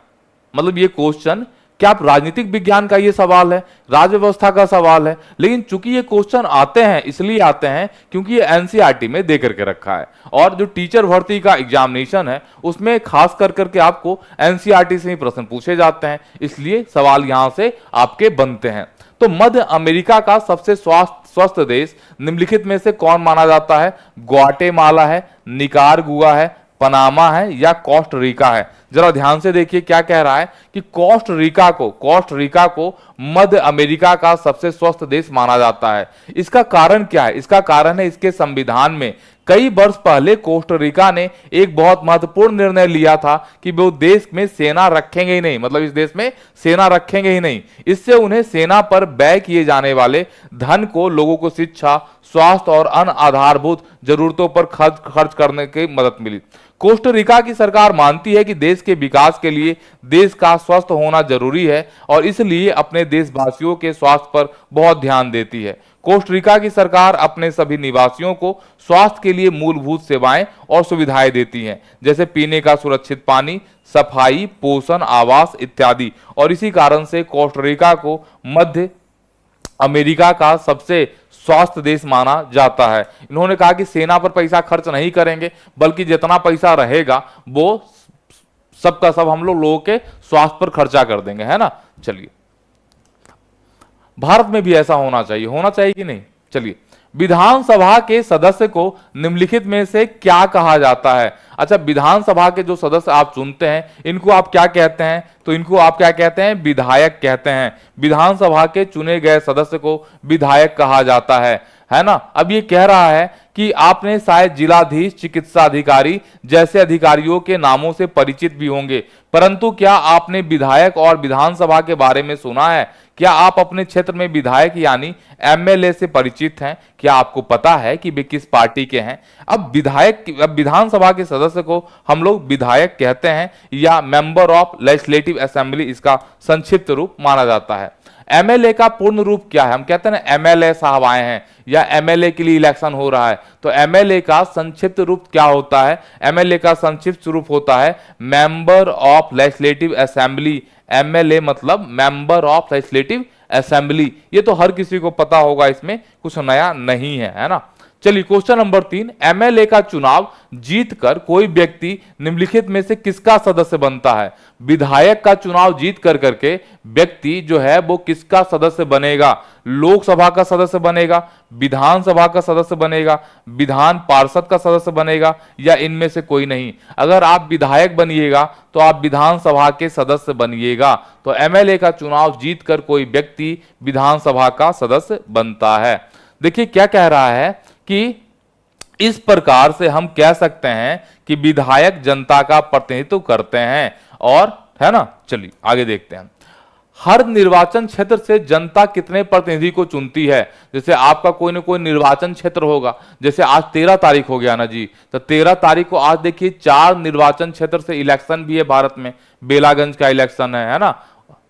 मतलब ये क्वेश्चन क्या आप राजनीतिक विज्ञान का ये सवाल है, राज्य व्यवस्था का सवाल है। लेकिन चूंकि ये क्वेश्चन आते हैं, इसलिए आते हैं क्योंकि ये एनसीईआरटी में दे करके रखा है, और जो टीचर भर्ती का एग्जामिनेशन है उसमें खास कर करके आपको एनसीईआरटी से ही प्रश्न पूछे जाते हैं, इसलिए सवाल यहां से आपके बनते हैं। तो मध्य अमेरिका का सबसे स्वस्थ देश निम्नलिखित में से कौन माना जाता है? ग्वाटेमाला है, निकारागुआ है, पनामा है या कोस्टा है? जरा ध्यान से देखिए क्या कह रहा है कि कोस्टा को मध्य अमेरिका का सबसे स्वस्थ देश माना जाता है। इसका कारण क्या है? इसका कारण है इसके संविधान में कई वर्ष पहले कोस्टा ने एक बहुत महत्वपूर्ण निर्णय लिया था कि वो देश में सेना रखेंगे ही नहीं, मतलब इस देश में सेना रखेंगे ही नहीं। इससे उन्हें सेना पर व्यय किए जाने वाले धन को लोगों को शिक्षा, स्वास्थ्य और अन्य आधारभूत जरूरतों पर खर्च करने की मदद मिली। कोस्टा की सरकार मानती है कि देश के विकास के लिए देश का स्वस्थ होना जरूरी है और इसलिए अपने देशवासियों के स्वास्थ्य पर बहुत ध्यान देती है। कोस्टा की सरकार अपने सभी निवासियों को स्वास्थ्य के लिए मूलभूत सेवाएं और सुविधाएं देती है, जैसे पीने का सुरक्षित पानी, सफाई, पोषण, आवास इत्यादि। और इसी कारण से कोस्टा को मध्य अमेरिका का सबसे स्वास्थ्य देश माना जाता है। इन्होंने कहा कि सेना पर पैसा खर्च नहीं करेंगे, बल्कि जितना पैसा रहेगा वो सबका सब हम लोगों के स्वास्थ्य पर खर्चा कर देंगे, है ना। चलिए, भारत में भी ऐसा होना चाहिए कि नहीं? चलिए, विधानसभा के सदस्य को निम्नलिखित में से क्या कहा जाता है? अच्छा, विधानसभा के जो सदस्य आप चुनते हैं, इनको आप क्या कहते हैं? तो इनको आप क्या कहते हैं? विधायक कहते हैं। विधानसभा के चुने गए सदस्य को विधायक कहा जाता है ना। अब ये कह रहा है कि आपने शायद जिलाधीश, चिकित्सा अधिकारी जैसे अधिकारियों के नामों से परिचित भी होंगे, परंतु क्या आपने विधायक और विधानसभा के बारे में सुना है? क्या आप अपने क्षेत्र में विधायक यानी एमएलए से परिचित हैं? क्या आपको पता है कि वे किस पार्टी के हैं? अब विधानसभा के सदस्य को हम लोग विधायक कहते हैं या मेंबर ऑफ लेजिस्लेटिव असेंबली इसका संक्षिप्त रूप माना जाता है। एमएलए का पूर्ण रूप क्या है? हम कहते हैं ना एमएलए साहब आए हैं या एमएलए के लिए इलेक्शन हो रहा है, तो एमएलए का संक्षिप्त रूप क्या होता है? एमएलए का संक्षिप्त रूप होता है member of legislative assembly. MLA मतलब मेंबर ऑफ लेजिस्लेटिव असेंबली। ये तो हर किसी को पता होगा, इसमें कुछ नया नहीं है, है ना। चलिए क्वेश्चन नंबर 3, एमएलए का चुनाव जीतकर कोई व्यक्ति निम्नलिखित में से किसका सदस्य बनता है? विधायक का चुनाव जीत कर करके व्यक्ति जो है वो किसका सदस्य बनेगा? लोकसभा का सदस्य बनेगा, विधानसभा का सदस्य बनेगा, विधान पार्षद का सदस्य बनेगा, या इनमें से कोई नहीं? अगर आप विधायक बनिएगा तो आप विधानसभा के सदस्य बनिएगा। तो एमएलए का चुनाव जीतकर कोई व्यक्ति विधानसभा का सदस्य बनता है। देखिए क्या कह रहा है कि इस प्रकार से हम कह सकते हैं कि विधायक जनता का प्रतिनिधित्व करते हैं, और है ना। चलिए आगे देखते हैं। हर निर्वाचन क्षेत्र से जनता कितने प्रतिनिधि को चुनती है? जैसे आपका कोई ना कोई निर्वाचन क्षेत्र होगा, जैसे आज 13 तारीख हो गया ना जी, तो 13 तारीख को आज देखिए 4 निर्वाचन क्षेत्र से इलेक्शन भी है भारत में। बेलागंज का इलेक्शन है ना,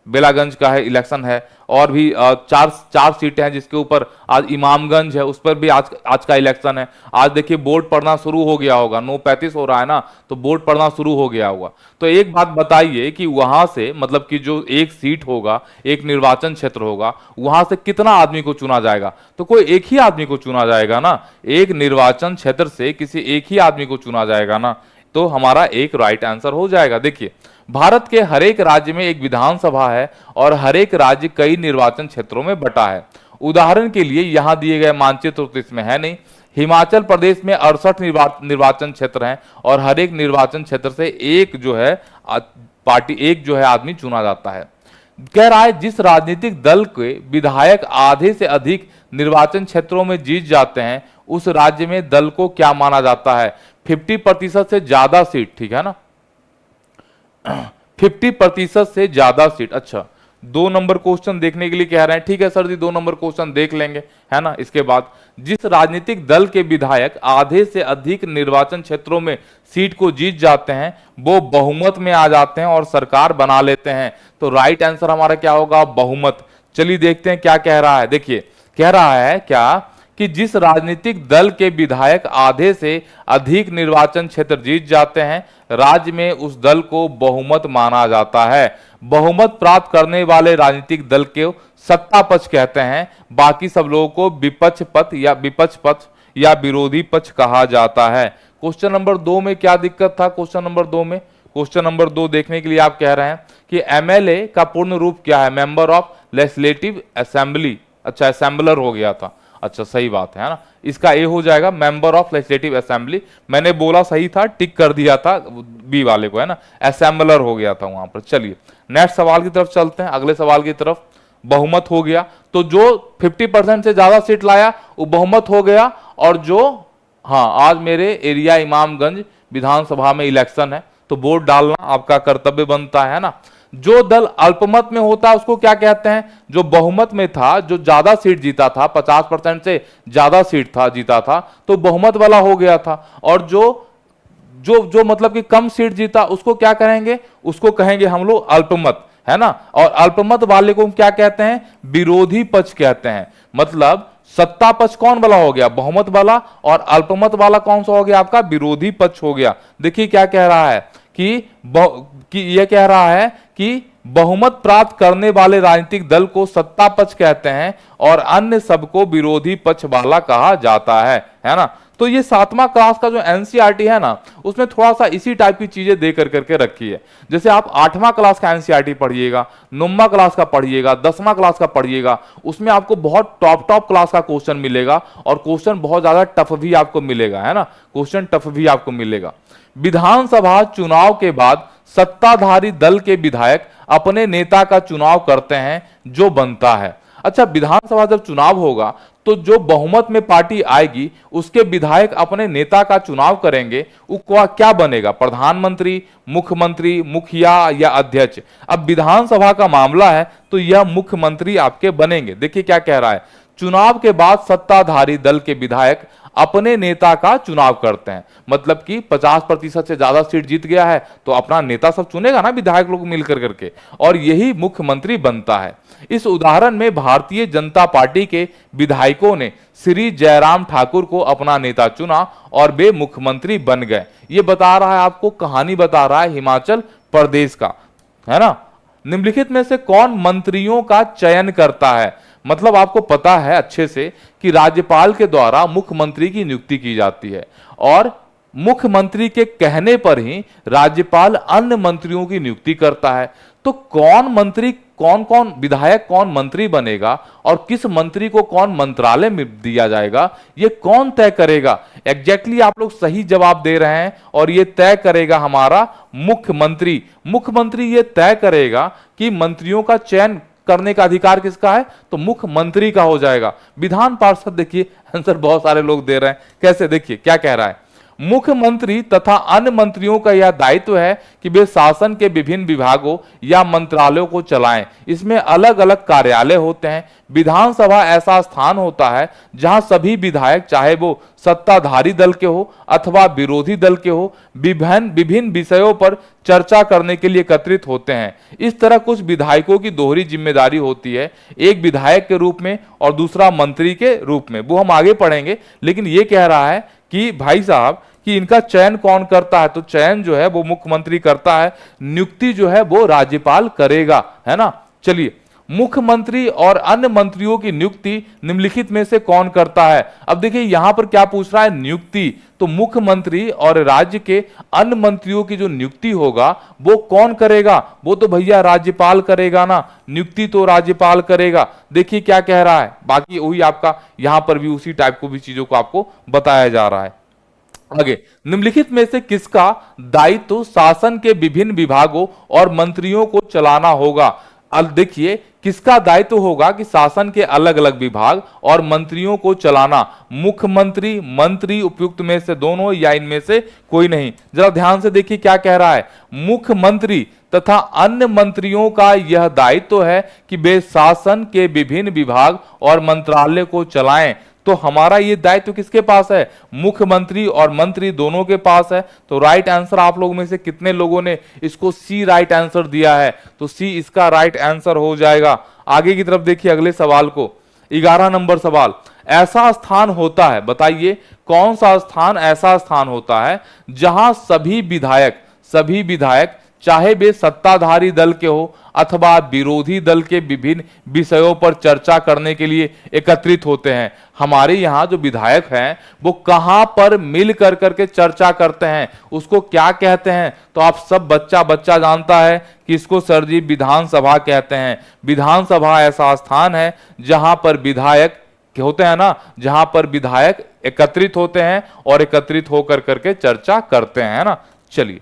बेलागंज का है इलेक्शन है, और भी चार सीटें हैं जिसके ऊपर आज इमामगंज है, उस पर भी आज का इलेक्शन है। आज देखिए बोर्ड पढ़ना शुरू हो गया होगा, 9:35 हो रहा है ना, तो बोर्ड पढ़ना शुरू हो गया होगा। तो एक बात बताइए कि वहां से मतलब कि जो एक सीट होगा, एक निर्वाचन क्षेत्र होगा, वहां से कितना आदमी को चुना जाएगा? तो कोई एक ही आदमी को चुना जाएगा ना। एक निर्वाचन क्षेत्र से किसी एक ही आदमी को चुना जाएगा ना, तो हमारा एक राइट आंसर हो जाएगा। देखिए भारत के हर एक राज्य में एक विधानसभा है और हर एक राज्य कई निर्वाचन क्षेत्रों में बटा है। उदाहरण के लिए यहां दिए गए मानचित्र तो इसमें है नहीं। हिमाचल प्रदेश में 68 निर्वाचन क्षेत्र हैं और हर एक निर्वाचन क्षेत्र से एक जो है पार्टी, एक जो है आदमी चुना जाता है। कह रहा है जिस राजनीतिक दल के विधायक आधे से अधिक निर्वाचन क्षेत्रों में जीत जाते हैं उस राज्य में दल को क्या माना जाता है? 50% से ज्यादा सीट, ठीक है ना, 50% से ज्यादा सीट। अच्छा 2 नंबर क्वेश्चन देखने के लिए कह रहे हैं, ठीक है सर जी 2 नंबर क्वेश्चन देख लेंगे, है ना। इसके बाद जिस राजनीतिक दल के विधायक आधे से अधिक निर्वाचन क्षेत्रों में सीट को जीत जाते हैं वो बहुमत में आ जाते हैं और सरकार बना लेते हैं। तो राइट आंसर हमारा क्या होगा? बहुमत। चलिए देखते हैं क्या कह रहा है। देखिए कह रहा है क्या कि जिस राजनीतिक दल के विधायक आधे से अधिक निर्वाचन क्षेत्र जीत जाते हैं राज्य में उस दल को बहुमत माना जाता है। बहुमत प्राप्त करने वाले राजनीतिक दल को सत्ता पक्ष कहते हैं, बाकी सब लोगों को विपक्ष पक्ष या विरोधी पक्ष कहा जाता है। क्वेश्चन नंबर 2 में क्या दिक्कत था? क्वेश्चन नंबर 2 देखने के लिए आप कह रहे हैं कि एमएलए का पूर्ण रूप क्या है? Member of legislative assembly. अच्छा असेंबलर हो गया था, अच्छा सही बात है ना। इसका ए हो जाएगा मेंबर ऑफ लेजिस्लेटिव असेंबली। मैंने बोला सही था, टिक कर दिया था बी वाले को, है ना, असेंबलर हो गया था वहां पर। चलिए नेक्स्ट सवाल की तरफ चलते हैं, अगले सवाल की तरफ। बहुमत हो गया तो जो 50% से ज्यादा सीट लाया वो बहुमत हो गया, और जो हाँ आज मेरे एरिया इमामगंज विधानसभा में इलेक्शन है तो वोट डालना आपका कर्तव्य बनता है ना। जो दल अल्पमत में होता है उसको क्या कहते हैं? जो बहुमत में था, जो ज्यादा सीट जीता था, 50% से ज्यादा सीट था जीता था तो बहुमत वाला हो गया था। और जो मतलब कि कम सीट जीता उसको क्या कहेंगे? उसको कहेंगे हम लोग अल्पमत, है ना। और अल्पमत वाले को क्या कहते हैं? विरोधी पक्ष कहते हैं। मतलब सत्ता पक्ष कौन वाला हो गया? बहुमत वाला, और अल्पमत वाला कौन सा हो गया? आपका विरोधी पक्ष हो गया। देखिए क्या कह रहा है कि यह कह रहा है कि बहुमत प्राप्त करने वाले राजनीतिक दल को सत्ता पक्ष कहते हैं और अन्य सबको विरोधी पक्ष वाला कहा जाता है ना। तो ये 7वां क्लास का जो एनसीईआरटी है ना उसमें थोड़ा सा इसी टाइप की चीजें दे करके रखी है। जैसे आप 8वां क्लास का एनसीईआरटी पढ़िएगा, 9वां क्लास का पढ़िएगा, 10वां क्लास का पढ़िएगा, उसमें आपको बहुत टॉप क्लास का क्वेश्चन मिलेगा और क्वेश्चन बहुत ज्यादा टफ भी आपको मिलेगा, है ना, क्वेश्चन टफ भी आपको मिलेगा। विधानसभा चुनाव के बाद सत्ताधारी दल के विधायक अपने नेता का चुनाव करते हैं जो बनता है। अच्छा विधानसभा जब चुनाव होगा तो जो बहुमत में पार्टी आएगी उसके विधायक अपने नेता का चुनाव करेंगे, वो क्या बनेगा? प्रधानमंत्री, मुख्यमंत्री, मुखिया या अध्यक्ष। अब विधानसभा का मामला है तो यह मुख्यमंत्री आपके बनेंगे। देखिए क्या कह रहा है, चुनाव के बाद सत्ताधारी दल के विधायक अपने नेता का चुनाव करते हैं। मतलब कि 50% से ज्यादा सीट जीत गया है तो अपना नेता सब चुनेगा ना, विधायक लोग मिलकर करके, और यही मुख्यमंत्री बनता है। इस उदाहरण में भारतीय जनता पार्टी के विधायकों ने श्री जयराम ठाकुर को अपना नेता चुना और वे मुख्यमंत्री बन गए। ये बता रहा है आपको, कहानी बता रहा है हिमाचल प्रदेश का, है ना। निम्नलिखित में से कौन मंत्रियों का चयन करता है? मतलब आपको पता है अच्छे से कि राज्यपाल के द्वारा मुख्यमंत्री की नियुक्ति की जाती है और मुख्यमंत्री के कहने पर ही राज्यपाल अन्य मंत्रियों की नियुक्ति करता है। तो कौन मंत्री, कौन कौन विधायक, कौन मंत्री बनेगा और किस मंत्री को कौन मंत्रालय में दिया जाएगा, यह कौन तय करेगा? एग्जैक्टली आप लोग सही जवाब दे रहे हैं और यह तय करेगा हमारा मुख्यमंत्री। मुख्यमंत्री यह तय करेगा कि मंत्रियों का चयन करने का अधिकार किसका है, तो मुख्यमंत्री का हो जाएगा। विधान पार्षद, देखिए आंसर बहुत सारे लोग दे रहे हैं, कैसे, देखिए क्या कह रहा है। मुख्यमंत्री तथा अन्य मंत्रियों का यह दायित्व है कि वे शासन के विभिन्न विभागों या मंत्रालयों को चलाएं। इसमें अलग अलग कार्यालय होते हैं। विधानसभा ऐसा स्थान होता है जहां सभी विधायक, चाहे वो सत्ताधारी दल के हो अथवा विरोधी दल के हो, विभिन्न विषयों पर चर्चा करने के लिए एकत्रित होते हैं। इस तरह कुछ विधायकों की दोहरी जिम्मेदारी होती है, एक विधायक के रूप में और दूसरा मंत्री के रूप में, वो हम आगे पढ़ेंगे। लेकिन ये कह रहा है कि भाई साहब कि इनका चयन कौन करता है, तो चयन जो है वो मुख्यमंत्री करता है, नियुक्ति जो है वो राज्यपाल करेगा, है ना। चलिए, मुख्यमंत्री और अन्य मंत्रियों की नियुक्ति निम्नलिखित में से कौन करता है? अब देखिए यहां पर क्या पूछ रहा है, नियुक्ति। तो मुख्यमंत्री और राज्य के अन्य मंत्रियों की जो नियुक्ति होगा वो कौन करेगा? वो तो भैया राज्यपाल करेगा ना, नियुक्ति तो राज्यपाल करेगा। देखिए क्या कह रहा है, बाकी वही आपका यहां पर भी उसी टाइप को भी चीजों को आपको बताया जा रहा है। आगे, निम्नलिखित में से किसका दायित्व शासन के विभिन्न विभागों और मंत्रियों को चलाना होगा? अब देखिए किसका दायित्व होगा कि शासन के अलग अलग विभाग और मंत्रियों को चलाना? मुख्यमंत्री, मंत्री, उपयुक्त में से दोनों या इनमें से कोई नहीं। जरा ध्यान से देखिए क्या कह रहा है, मुख्यमंत्री तथा अन्य मंत्रियों का यह दायित्व है कि वे शासन के विभिन्न विभाग और मंत्रालय को चलाएं। तो हमारा ये दायित्व किसके पास है? मुख्यमंत्री और मंत्री दोनों के पास है। तो राइट आंसर आप लोगों में से कितने लोगों ने इसको सी राइट आंसर दिया है? तो सी इसका राइट आंसर हो जाएगा। आगे की तरफ देखिए अगले सवाल को, 11 नंबर सवाल। ऐसा स्थान होता है, बताइए कौन सा स्थान ऐसा स्थान होता है जहां सभी विधायक चाहे वे सत्ताधारी दल के हो अथवा विरोधी दल के विभिन्न विषयों पर चर्चा करने के लिए एकत्रित होते हैं। हमारे यहाँ जो विधायक हैं वो कहां पर मिल कर करके चर्चा करते हैं, उसको क्या कहते हैं? तो आप सब बच्चा जानता है कि इसको सर जी विधानसभा कहते हैं। विधानसभा ऐसा स्थान है जहां पर विधायक होते हैं ना, जहां पर विधायक एकत्रित होते हैं और एकत्रित होकर करके चर्चा करते हैं, है ना। चलिए,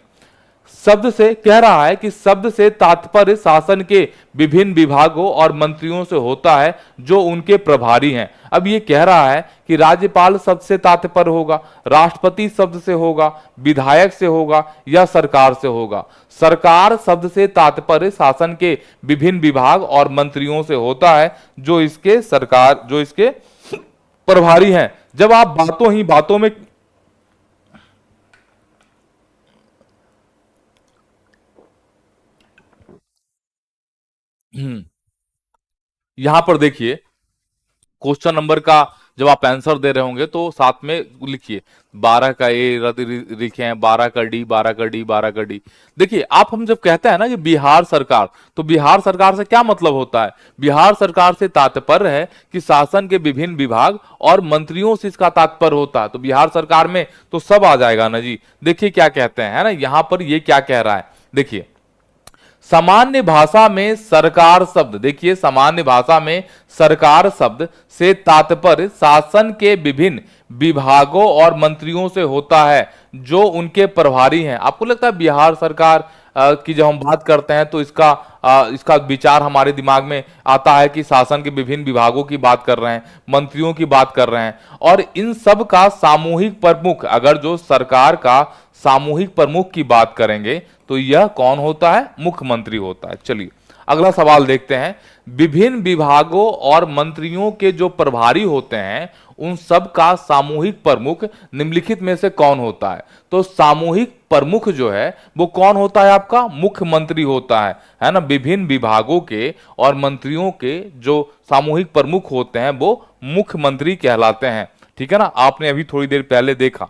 शब्द से कह रहा है कि शब्द से तात्पर्य शासन के विभिन्न विभागों और मंत्रियों से होता है जो उनके प्रभारी हैं। अब ये कह रहा है कि राज्यपाल शब्द से तात्पर्य होगा, राष्ट्रपति शब्द से होगा, विधायक से होगा या सरकार से होगा। सरकार शब्द से तात्पर्य शासन के विभिन्न विभाग और मंत्रियों से होता है जो इसके प्रभारी हैं। जब आप बातों में यहां पर देखिए क्वेश्चन नंबर का जब आप आंसर दे रहे होंगे तो साथ में लिखिए 12 का ए लिखे हैं, 12 का डी, 12 का डी, 12 का डी। देखिए हम जब कहते हैं ना कि बिहार सरकार, तो बिहार सरकार से क्या मतलब होता है? बिहार सरकार से तात्पर्य है कि शासन के विभिन्न विभाग और मंत्रियों से इसका तात्पर्य होता है। तो बिहार सरकार में तो सब आ जाएगा ना जी। देखिए क्या कहते हैं, है ना, यहां पर ये क्या कह रहा है, देखिए सामान्य भाषा में सरकार शब्द, देखिए सामान्य भाषा में सरकार शब्द से तात्पर्य शासन के विभिन्न विभागों और मंत्रियों से होता है जो उनके प्रभारी हैं। आपको लगता है बिहार सरकार की जब हम बात करते हैं तो इसका विचार हमारे दिमाग में आता है कि शासन के विभिन्न विभागों की बात कर रहे हैं, मंत्रियों की बात कर रहे हैं, और इन सब का सामूहिक प्रमुख, अगर जो सरकार का सामूहिक प्रमुख की बात करेंगे तो यह कौन होता है? मुख्यमंत्री होता है। चलिए अगला सवाल देखते हैं। विभिन्न विभागों और मंत्रियों के जो प्रभारी होते हैं उन सब का सामूहिक प्रमुख निम्नलिखित में से कौन होता है? तो सामूहिक प्रमुख जो है वो कौन होता है? आपका मुख्यमंत्री होता है ना। विभिन्न विभागों के और मंत्रियों के जो सामूहिक प्रमुख होते हैं वो मुख्यमंत्री कहलाते हैं, ठीक है ना। आपने अभी थोड़ी देर पहले देखा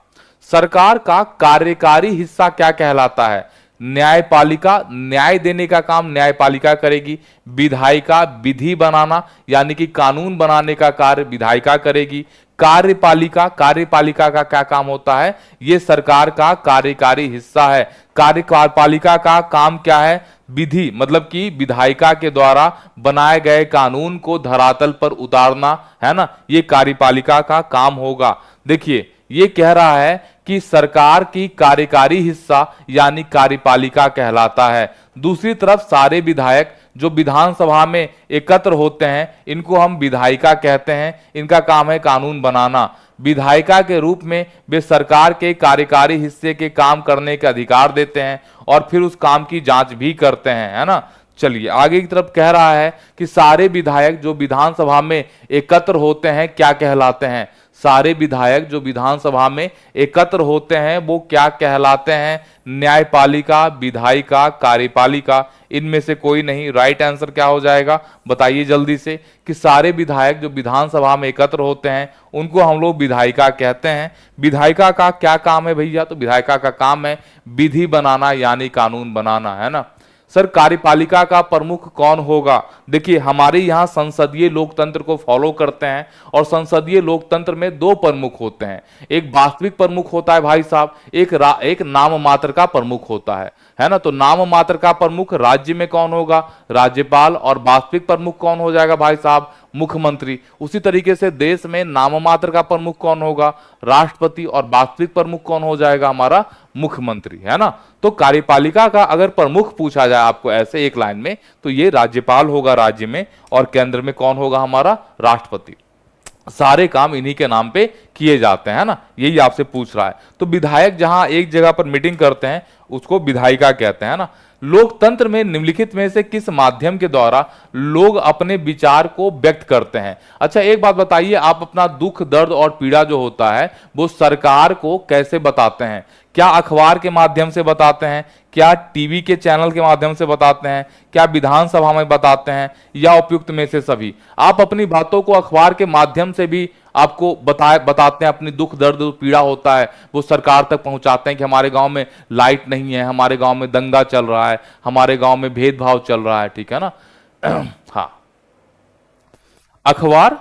सरकार का कार्यकारी हिस्सा क्या कहलाता है? न्यायपालिका न्याय देने का काम न्यायपालिका करेगी, विधायिका विधि बनाना यानी कि कानून बनाने का कार्य विधायिका करेगी, कार्यपालिका कार्यपालिका का क्या काम होता है, ये सरकार का कार्यकारी हिस्सा है। कार्यपालिका का काम क्या है, विधि मतलब कि विधायिका के द्वारा बनाए गए कानून को धरातल पर उतारना, है ना, ये कार्यपालिका का काम होगा। देखिए ये कह रहा है कि सरकार की कार्यकारी हिस्सा यानी कार्यपालिका कहलाता है। दूसरी तरफ सारे विधायक जो विधानसभा में एकत्र होते हैं इनको हम विधायिका कहते हैं, इनका काम है कानून बनाना। विधायिका के रूप में वे सरकार के कार्यकारी हिस्से के काम करने के अधिकार देते हैं और फिर उस काम की जांच भी करते हैं, है ना। चलिए आगे की तरफ कह रहा है कि सारे विधायक जो विधानसभा में एकत्र होते हैं क्या कहलाते हैं, सारे विधायक जो विधानसभा में एकत्र होते हैं वो क्या कहलाते हैं, न्यायपालिका, विधायिका, कार्यपालिका, इनमें से कोई नहीं। राइट आंसर क्या हो जाएगा बताइए जल्दी से, कि सारे विधायक जो विधानसभा में एकत्र होते हैं उनको हम लोग विधायिका कहते हैं। विधायिका का क्या काम है भैया, तो विधायिका का काम है विधि बनाना यानी कानून बनाना, है ना। सर कार्यपालिका का प्रमुख कौन होगा, देखिए हमारे यहाँ संसदीय लोकतंत्र को फॉलो करते हैं और संसदीय लोकतंत्र में दो प्रमुख होते हैं, एक वास्तविक प्रमुख होता है भाई साहब, एक नाम मात्र का प्रमुख होता है ना। तो नाम मात्र का प्रमुख राज्य में कौन होगा, राज्यपाल, और वास्तविक प्रमुख कौन हो जाएगा भाई साहब, मुख्यमंत्री। उसी तरीके से देश में नाम मात्र का प्रमुख कौन होगा, राष्ट्रपति, और वास्तविक प्रमुख कौन हो जाएगा हमारा मुख्यमंत्री, है ना। तो कार्यपालिका का अगर प्रमुख पूछा जाए आपको ऐसे एक लाइन में तो ये राज्यपाल होगा राज्य में, और केंद्र में कौन होगा हमारा राष्ट्रपति। सारे काम इन्हीं के नाम पे किए जाते हैं ना, यही आपसे पूछ रहा है। तो विधायक जहां एक जगह पर मीटिंग करते हैं उसको विधायिका कहते हैं ना। लोकतंत्र में निम्नलिखित में से किस माध्यम के द्वारा लोग अपने विचार को व्यक्त करते हैं। अच्छा एक बात बताइए, आप अपना दुख दर्द और पीड़ा जो होता है वो सरकार को कैसे बताते हैं, क्या अखबार के माध्यम से बताते हैं, क्या टीवी के चैनल के माध्यम से बताते हैं, क्या विधानसभा में बताते हैं, या उपयुक्त में से सभी। आप अपनी बातों को अखबार के माध्यम से भी आपको बताते हैं, अपनी दुख दर्द पीड़ा होता है वो सरकार तक पहुंचाते हैं कि हमारे गांव में लाइट नहीं है, हमारे गांव में दंगा चल रहा है, हमारे गांव में भेदभाव चल रहा है, ठीक है ना। हाँ, अखबार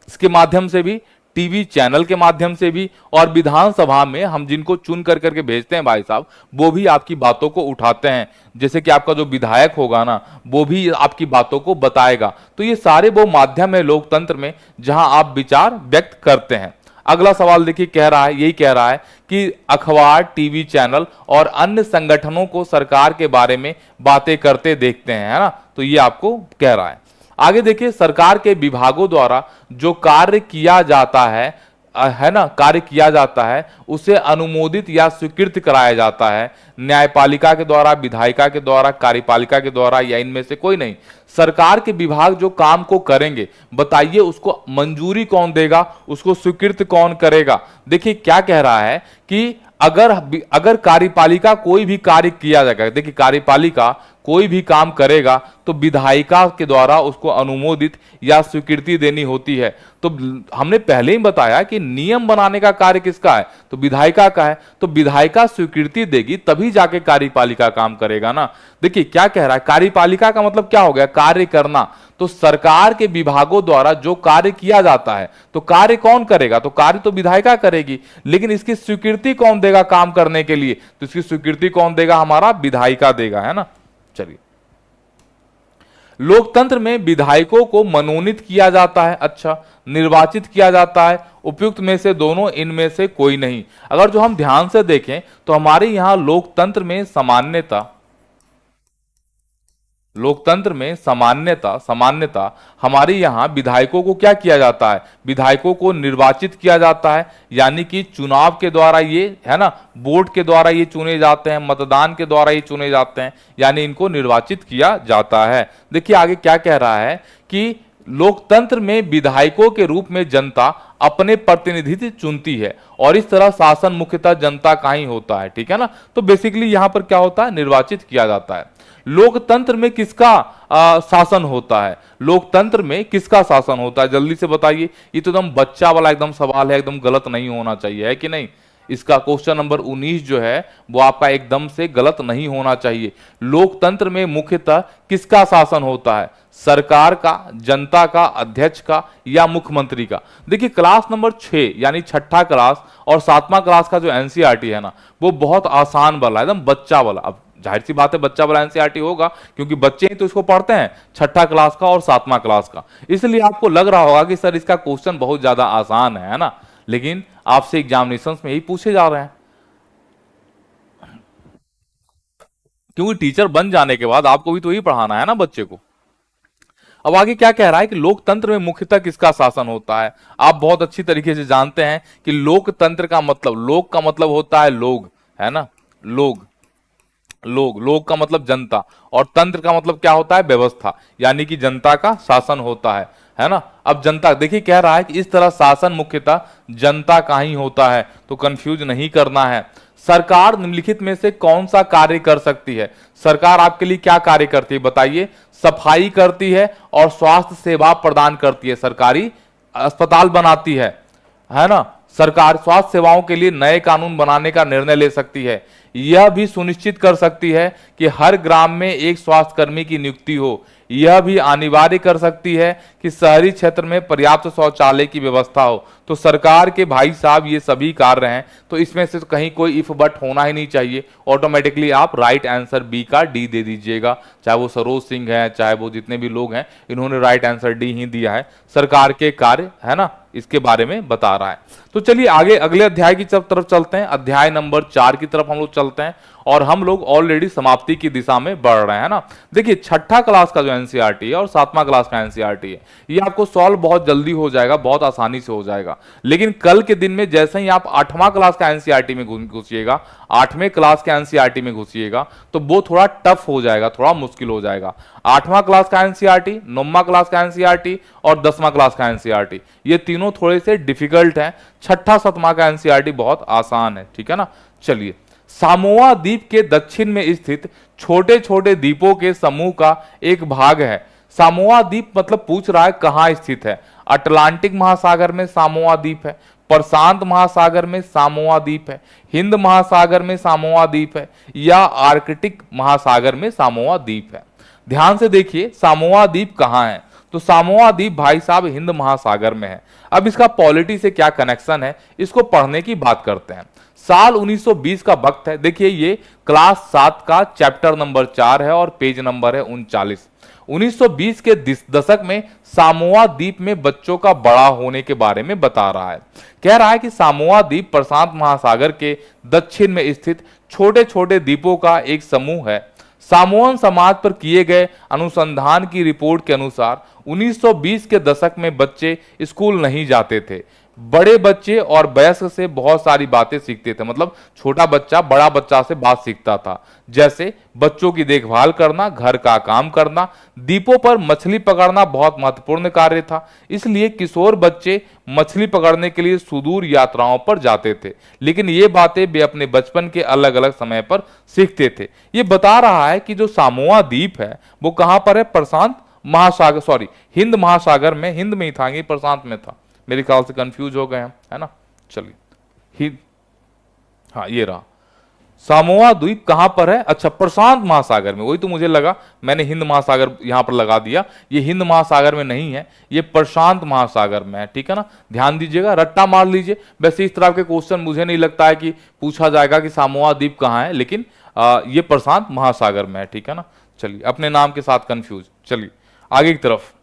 इसके माध्यम से भी, टीवी चैनल के माध्यम से भी, और विधानसभा में हम जिनको चुन कर करके भेजते हैं भाई साहब वो भी आपकी बातों को उठाते हैं। जैसे कि आपका जो विधायक होगा ना वो भी आपकी बातों को बताएगा। तो ये सारे वो माध्यम है लोकतंत्र में जहां आप विचार व्यक्त करते हैं। अगला सवाल देखिए कह रहा है, यही कह रहा है कि अखबार, टीवी चैनल और अन्य संगठनों को सरकार के बारे में बातें करते देखते हैं, है ना। तो ये आपको कह रहा है। आगे देखिए, सरकार के विभागों द्वारा जो कार्य किया जाता है ना, कार्य किया जाता है उसे अनुमोदित या स्वीकृत कराया जाता है न्यायपालिका के द्वारा, विधायिका के द्वारा, कार्यपालिका के द्वारा, या इनमें से कोई नहीं। सरकार के विभाग जो काम को करेंगे बताइए उसको मंजूरी कौन देगा, उसको स्वीकृत कौन करेगा। देखिए क्या कह रहा है कि अगर कार्यपालिका कोई भी कार्य किया जाएगा, देखिए कार्यपालिका कोई भी काम करेगा तो विधायिका के द्वारा उसको अनुमोदित या स्वीकृति देनी होती है। तो हमने पहले ही बताया कि नियम बनाने का कार्य किसका है, तो विधायिका का है। तो विधायिका स्वीकृति देगी तभी जाके कार्यपालिका काम करेगा ना। देखिए क्या कह रहा है, कार्यपालिका का मतलब क्या हो गया, कार्य करना। तो सरकार के विभागों द्वारा जो कार्य किया जाता है तो कार्य कौन करेगा, तो कार्य तो विधायिका करेगी, लेकिन इसकी स्वीकृति कौन देगा काम करने के लिए, तो इसकी स्वीकृति कौन देगा, हमारा विधायिका देगा, है ना। चलिए, लोकतंत्र में विधायकों को मनोनीत किया जाता है, अच्छा निर्वाचित किया जाता है, उपयुक्त में से दोनों, इनमें से कोई नहीं। अगर जो हम ध्यान से देखें तो हमारे यहां लोकतंत्र में सामान्यता हमारे यहां विधायकों को क्या किया जाता है, विधायकों को निर्वाचित किया जाता है, यानी कि चुनाव के द्वारा ये, है ना, वोट के द्वारा ये चुने जाते हैं, मतदान के द्वारा ये चुने जाते हैं, यानी इनको निर्वाचित किया जाता है। देखिए आगे क्या कह रहा है कि लोकतंत्र में विधायकों के रूप में जनता अपने प्रतिनिधि चुनती है और इस तरह शासन मुख्यतः जनता का ही होता है, ठीक है ना। तो बेसिकली यहां पर क्या होता है, निर्वाचित किया जाता है। लोकतंत्र में किसका शासन होता है, लोकतंत्र में किसका शासन होता है, जल्दी से बताइए। ये तो एकदम बच्चा वाला एकदम सवाल है, एकदम गलत नहीं होना चाहिए, है कि नहीं। इसका क्वेश्चन नंबर 19 जो है वो आपका एकदम से गलत नहीं होना चाहिए। लोकतंत्र में मुख्यतः किसका शासन होता है? सरकार का, जनता का, अध्यक्ष का या मुख्यमंत्री का? देखिए क्लास नंबर 6 यानी छठा क्लास और 7वां क्लास का जो एनसीईआरटी है ना वो बहुत आसान वाला, एकदम बच्चा वाला। अब जाहिर सी बात है बच्चा वाला एनसीईआरटी होगा क्योंकि बच्चे ही तो इसको पढ़ते हैं, छठा क्लास का और 7वां क्लास का। इसलिए आपको लग रहा होगा कि सर इसका क्वेश्चन बहुत ज्यादा आसान है ना, लेकिन आपसे एग्जामिनेशंस में यही पूछे जा रहे हैं, क्योंकि टीचर बन जाने के बाद आपको भी तो यही पढ़ाना है ना बच्चे को। अब आगे क्या कह रहा है कि लोकतंत्र में मुख्यतः किसका शासन होता है? आप बहुत अच्छी तरीके से जानते हैं कि लोकतंत्र का मतलब, लोक का मतलब होता है लोग, है ना, लोग, लोग का मतलब जनता, और तंत्र का मतलब क्या होता है? व्यवस्था, यानी कि जनता का शासन होता है ना। अब जनता, देखिए कह रहा है कि इस तरह शासन मुख्यतः जनता का ही होता है, तो कंफ्यूज नहीं करना है। सरकार निम्नलिखित में से कौन सा कार्य कर सकती है? सरकार आपके लिए क्या कार्य करती है बताइए? सफाई करती है और स्वास्थ्य सेवा प्रदान करती है, सरकारी अस्पताल बनाती है ना। सरकार स्वास्थ्य सेवाओं के लिए नए कानून बनाने का निर्णय ले सकती है। यह भी सुनिश्चित कर सकती है कि हर ग्राम में एक स्वास्थ्यकर्मी की नियुक्ति हो। यह भी अनिवार्य कर सकती है कि शहरी क्षेत्र में पर्याप्त शौचालय की व्यवस्था हो। तो सरकार के भाई साहब ये सभी कार्य हैं, तो इसमें से कहीं कोई इफ बट होना ही नहीं चाहिए। ऑटोमेटिकली आप राइट आंसर बी का डी दे दीजिएगा, चाहे वो सरोज सिंह है, चाहे वो जितने भी लोग हैं, इन्होंने राइट आंसर डी ही दिया है। सरकार के कार्य है ना, इसके बारे में बता रहा है। तो चलिए आगे अगले अध्याय की तरफ चलते हैं। अध्याय नंबर 4 की तरफ हम लोग चलते हैं और हम लोग ऑलरेडी समाप्ति की दिशा में बढ़ रहे हैं ना। देखिए छठा क्लास का जो एनसीईआरटी है और 7वां क्लास का एनसीईआरटी है, ये आपको सॉल्व बहुत जल्दी हो जाएगा, बहुत आसानी से हो जाएगा। लेकिन कल के दिन में जैसे ही आप 8वां क्लास का एनसीईआरटी में घुसिएगा, 8वें क्लास के एनसीईआरटी में घुसिएगा, तो वो थोड़ा टफ हो जाएगा, थोड़ा मुश्किल हो जाएगा। 8वां क्लास का एनसीईआरटी, 9वां क्लास का एनसीईआरटी और 10वां क्लास का एनसीईआरटी, ये तीनों थोड़े से डिफिकल्ट हैं। छठा 7वां का एनसीईआरटी बहुत आसान है, ठीक है ना। चलिए, सामोआ द्वीप के दक्षिण में स्थित छोटे छोटे द्वीपों के समूह का एक भाग है। सामोआ द्वीप मतलब पूछ रहा है कहां स्थित है? अटलांटिक महासागर में सामोआ द्वीप है, प्रशांत महासागर में सामोआ द्वीप है, हिंद महासागर में सामोआ द्वीप है, या आर्कटिक महासागर में सामोआ द्वीप है? ध्यान से देखिए सामोआ द्वीप कहां है। तो सामोआ द्वीप भाई साहब हिंद महासागर में है। अब इसका पॉलिटी से क्या कनेक्शन है, इसको पढ़ने की बात करते हैं। साल 1920 का वक्त है। देखिए ये क्लास 7 का चैप्टर नंबर 4 है और पेज नंबर है 39। 1920 के दशक में सामोआ द्वीप में बच्चों का बड़ा होने के बारे में बता रहा है। कह रहा है कि सामोआ द्वीप प्रशांत महासागर के दक्षिण में स्थित छोटे छोटे द्वीपों का एक समूह है। सामोअन समाज पर किए गए अनुसंधान की रिपोर्ट के अनुसार 1920 के दशक में बच्चे स्कूल नहीं जाते थे। बड़े बच्चे और वयस्क से बहुत सारी बातें सीखते थे, मतलब छोटा बच्चा बड़ा बच्चा से बात सीखता था, जैसे बच्चों की देखभाल करना, घर का काम करना। द्वीपों पर मछली पकड़ना बहुत महत्वपूर्ण कार्य था, इसलिए किशोर बच्चे मछली पकड़ने के लिए सुदूर यात्राओं पर जाते थे। लेकिन ये बातें वे अपने बचपन के अलग अलग समय पर सीखते थे। ये बता रहा है कि जो सामोआ द्वीप है वो कहां पर है? प्रशांत महासागर, सॉरी हिंद महासागर में, हिंद में ही था, ये प्रशांत में था, मेरे ख्याल से कंफ्यूज हो गए हम, है ना। चलिए हाँ ये रहा सामोआ द्वीप कहां पर है? अच्छा प्रशांत महासागर में, वही तो मुझे लगा, मैंने हिंद महासागर यहां पर लगा दिया। ये हिंद महासागर में नहीं है, ये प्रशांत महासागर में है, ठीक है ना। ध्यान दीजिएगा, रट्टा मार लीजिए। वैसे इस तरह के क्वेश्चन मुझे नहीं लगता है कि पूछा जाएगा कि सामोआ द्वीप कहां है, लेकिन ये प्रशांत महासागर में है, ठीक है ना। चलिए अपने नाम के साथ कंफ्यूज। चलिए आगे की तरफ,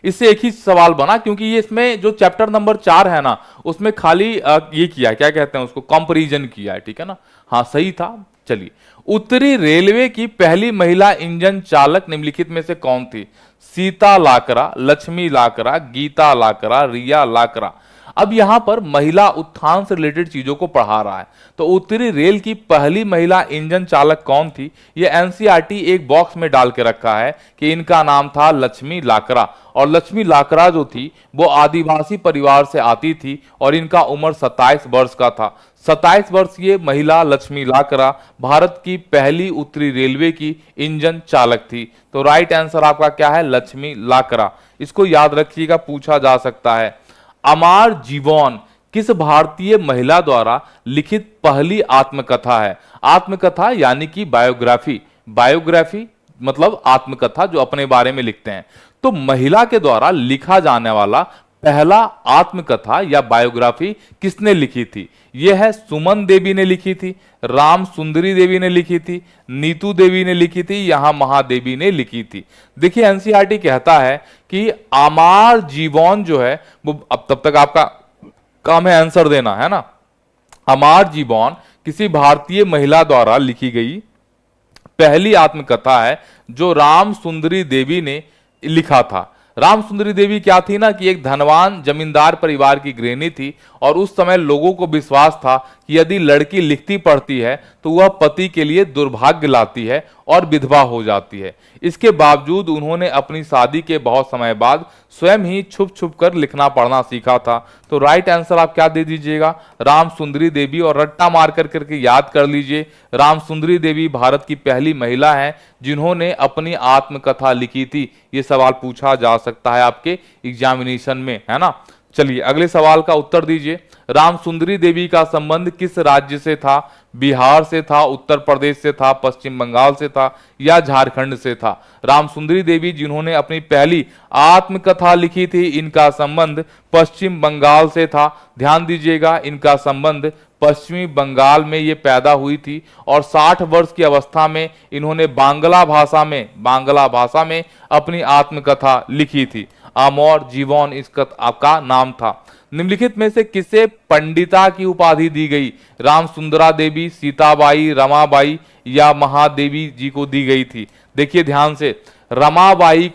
इससे एक ही सवाल बना क्योंकि ये इसमें जो चैप्टर नंबर 4 है ना उसमें खाली ये किया है, क्या कहते हैं उसको, कंपैरिजन किया है, ठीक है ना। हाँ सही था। चलिए, उत्तरी रेलवे की पहली महिला इंजन चालक निम्नलिखित में से कौन थी? सीता लाकरा, लक्ष्मी लाकरा, गीता लाकरा, रिया लाकरा। अब यहां पर महिला उत्थान से रिलेटेड चीजों को पढ़ा रहा है। तो उत्तरी रेल की पहली महिला इंजन चालक कौन थी? ये एनसीईआरटी एक बॉक्स में डाल के रखा है कि इनका नाम था लक्ष्मी लाकरा। और लक्ष्मी लाकरा जो थी वो आदिवासी परिवार से आती थी और इनका उम्र 27 वर्ष का था। 27 वर्षीय महिला लक्ष्मी लाकरा भारत की पहली उत्तरी रेलवे की इंजन चालक थी। तो राइट आंसर आपका क्या है? लक्ष्मी लाकरा। इसको याद रखिएगा, पूछा जा सकता है। अमार जीवोन किस भारतीय महिला द्वारा लिखित पहली आत्मकथा है? आत्मकथा यानी कि बायोग्राफी, बायोग्राफी मतलब आत्मकथा जो अपने बारे में लिखते हैं। तो महिला के द्वारा लिखा जाने वाला पहला आत्मकथा या बायोग्राफी किसने लिखी थी? यह है सुमन देवी ने लिखी थी, राम सुंदरी देवी ने लिखी थी, नीतू देवी ने लिखी थी, यहां महादेवी ने लिखी थी। देखिए एनसीईआरटी कहता है कि आमार जीवन जो है वो, अब तब तक आपका काम है आंसर देना, है ना। अमार जीवन किसी भारतीय महिला द्वारा लिखी गई पहली आत्मकथा है जो राम सुंदरी देवी ने लिखा था। राम सुंदरी देवी क्या थी ना कि एक धनवान जमींदार परिवार की गृहिणी थी और उस समय लोगों को विश्वास था कि यदि लड़की लिखती पढ़ती है तो वह पति के लिए दुर्भाग्य लाती है और विधवा हो जाती है। इसके बावजूद उन्होंने अपनी शादी के बहुत समय बाद स्वयं ही छुप छुप कर लिखना पढ़ना सीखा था। तो राइट आंसर आप क्या दे दीजिएगा? राम सुंदरी देवी, और रट्टा मार कर करके याद कर लीजिए, राम सुंदरी देवी भारत की पहली महिला है जिन्होंने अपनी आत्मकथा लिखी थी। ये सवाल पूछा जा सकता है आपके एग्जामिनेशन में, है ना। चलिए अगले सवाल का उत्तर दीजिए। राम सुंदरी देवी का संबंध किस राज्य से था? बिहार से था, उत्तर प्रदेश से था, पश्चिम बंगाल से था या झारखंड से था? राम सुंदरी देवी जिन्होंने अपनी पहली आत्मकथा लिखी थी, इनका संबंध पश्चिम बंगाल से था। ध्यान दीजिएगा, इनका संबंध पश्चिमी बंगाल में ये पैदा हुई थी और 60 वर्ष की अवस्था में इन्होंने बांग्ला भाषा में अपनी आत्मकथा लिखी थी। आमोर जीवन इसका आपका नाम था। निम्नलिखित में से किसे पंडिता की उपाधि दी गई? राम सुंदरा देवी, सीताबाई, रमाबाई या महादेवी जी को दी गई थी? देखिए ध्यान से, रमाबाई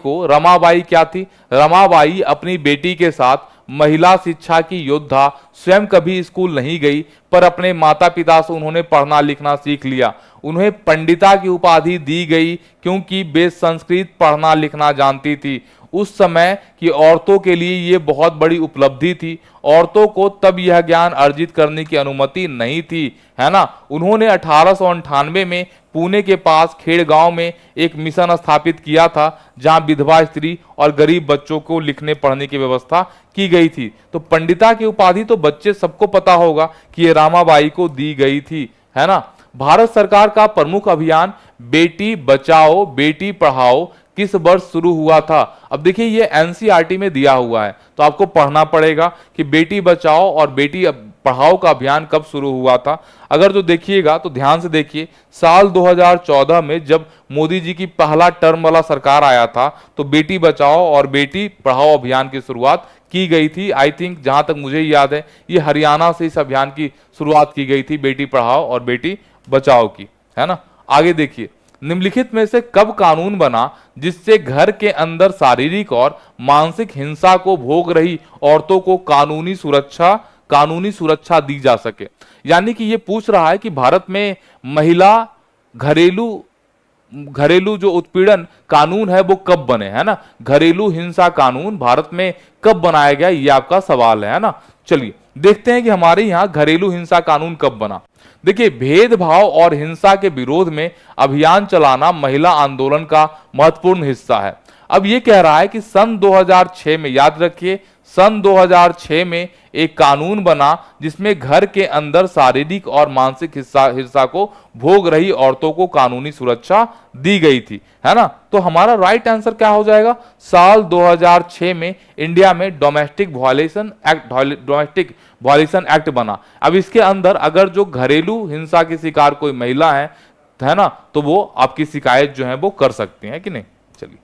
क्या थी? रमाबाई अपनी बेटी के साथ महिला शिक्षा की योद्धा, स्वयं कभी स्कूल नहीं गई पर अपने माता पिता से उन्होंने पढ़ना लिखना सीख लिया। उन्हें पंडिता की उपाधि दी गई क्योंकि वे संस्कृत पढ़ना लिखना जानती थी। उस समय की औरतों के लिए यह बहुत बड़ी उपलब्धि थी। औरतों को तब यह ज्ञान अर्जित करने की अनुमति नहीं थी, है ना। उन्होंने 1898 में पुणे के पास खेड़ गांव में एक मिशन स्थापित किया था जहां विधवा स्त्री और गरीब बच्चों को लिखने पढ़ने की व्यवस्था की गई थी। तो पंडिता की उपाधि तो बच्चे सबको पता होगा कि ये रामाबाई को दी गई थी, है ना। भारत सरकार का प्रमुख अभियान बेटी बचाओ बेटी पढ़ाओ किस वर्ष शुरू हुआ था? अब देखिए ये एनसीईआरटी में दिया हुआ है तो आपको पढ़ना पड़ेगा कि बेटी बचाओ और बेटी पढ़ाओ का अभियान कब शुरू हुआ था। अगर जो देखिएगा तो ध्यान से देखिए, साल 2014 में जब मोदी जी की पहला टर्म वाला सरकार आया था तो बेटी बचाओ और बेटी पढ़ाओ अभियान की शुरुआत की गई थी। आई थिंक जहां तक मुझे याद है ये हरियाणा से इस अभियान की शुरुआत की गई थी, बेटी पढ़ाओ और बेटी बचाओ की, है ना। आगे देखिए, निम्नलिखित में से कब कानून बना जिससे घर के अंदर शारीरिक और मानसिक हिंसा को भोग रही औरतों को कानूनी सुरक्षा दी जा सके? यानी कि ये पूछ रहा है कि भारत में महिला घरेलू जो उत्पीड़न कानून है वो कब बने, है ना। घरेलू हिंसा कानून भारत में कब बनाया गया, ये आपका सवाल है ना। चलिए देखते हैं कि हमारे यहाँ घरेलू हिंसा कानून कब बना। देखिए, भेदभाव और हिंसा के विरोध में अभियान चलाना महिला आंदोलन का महत्वपूर्ण हिस्सा है। अब ये कह रहा है कि सन 2006 में, याद रखिए सन 2006 में एक कानून बना जिसमें घर के अंदर शारीरिक और मानसिक हिंसा को भोग रही औरतों को कानूनी सुरक्षा दी गई थी, है ना। तो हमारा राइट आंसर क्या हो जाएगा? साल 2006 में इंडिया में डोमेस्टिक वायलेशन एक्ट बना। अब इसके अंदर अगर जो घरेलू हिंसा की शिकार कोई महिला है ना, तो वो आपकी शिकायत जो है वो कर सकती है कि नहीं। चलिए,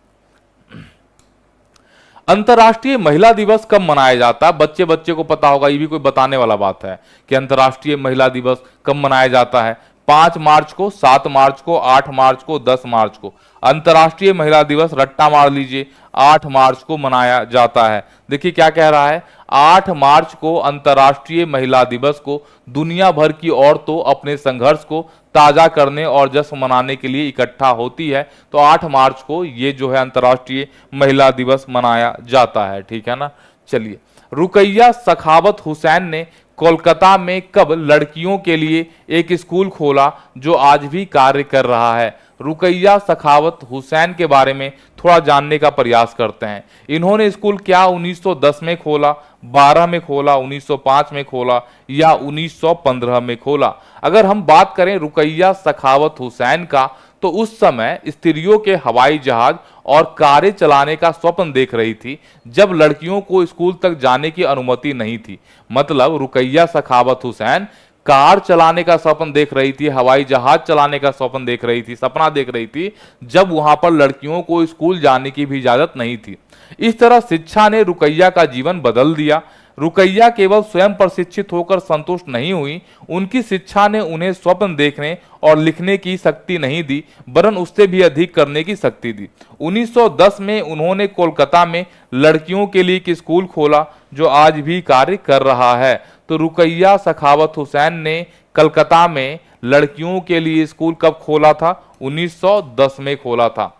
अंतर्राष्ट्रीय महिला दिवस कब मनाया जाता है? बच्चे को पता होगा, ये भी कोई बताने वाला बात है कि अंतर्राष्ट्रीय महिला दिवस कब मनाया जाता है? 5 मार्च को, 7 मार्च को, 8 मार्च को, 10 मार्च को। अंतर्राष्ट्रीय महिला दिवस रट्टा मार लीजिए, 8 मार्च को मनाया जाता है। देखिए क्या कह रहा है, 8 मार्च को अंतर्राष्ट्रीय महिला दिवस को दुनिया भर की औरतों अपने संघर्ष को ताजा करने और जश्न मनाने के लिए इकट्ठा होती है। तो 8 मार्च को ये जो है अंतर्राष्ट्रीय महिला दिवस मनाया जाता है, ठीक है ना। चलिए, रुकैया सखावत हुसैन ने कोलकाता में कब लड़कियों के लिए एक स्कूल खोला जो आज भी कार्य कर रहा है? रुकैया सखावत हुसैन के बारे में थोड़ा जानने का प्रयास करते हैं। इन्होंने स्कूल क्या 1910 में खोला, 12 में खोला, 1905 में खोला या 1915 में खोला? अगर हम बात करें रुकैया सखावत हुसैन का, तो उस समय स्त्रियों के हवाई जहाज और कारें चलाने का स्वप्न देख रही थी, जब लड़कियों को स्कूल तक जाने की अनुमति नहीं थी। मतलब रुकैया सखावत हुसैन कार चलाने का स्वप्न देख रही थी, हवाई जहाज चलाने का स्वप्न देख रही थी, सपना देख रही थी, जब वहां पर लड़कियों को स्कूल जाने की भी इजाजत नहीं थी। इस तरह शिक्षा ने रुकैया का जीवन बदल दिया। रुकैया केवल स्वयं प्रशिक्षित होकर संतुष्ट नहीं हुई, उनकी शिक्षा ने उन्हें स्वप्न देखने और लिखने की शक्ति नहीं दी, वरन उससे भी अधिक करने की शक्ति दी। 1910 में उन्होंने कोलकाता में लड़कियों के लिए एक स्कूल खोला, जो आज भी कार्य कर रहा है। तो रुकैया सखावत हुसैन ने कलकत्ता में लड़कियों के लिए स्कूल कब खोला था? 1910 में खोला था।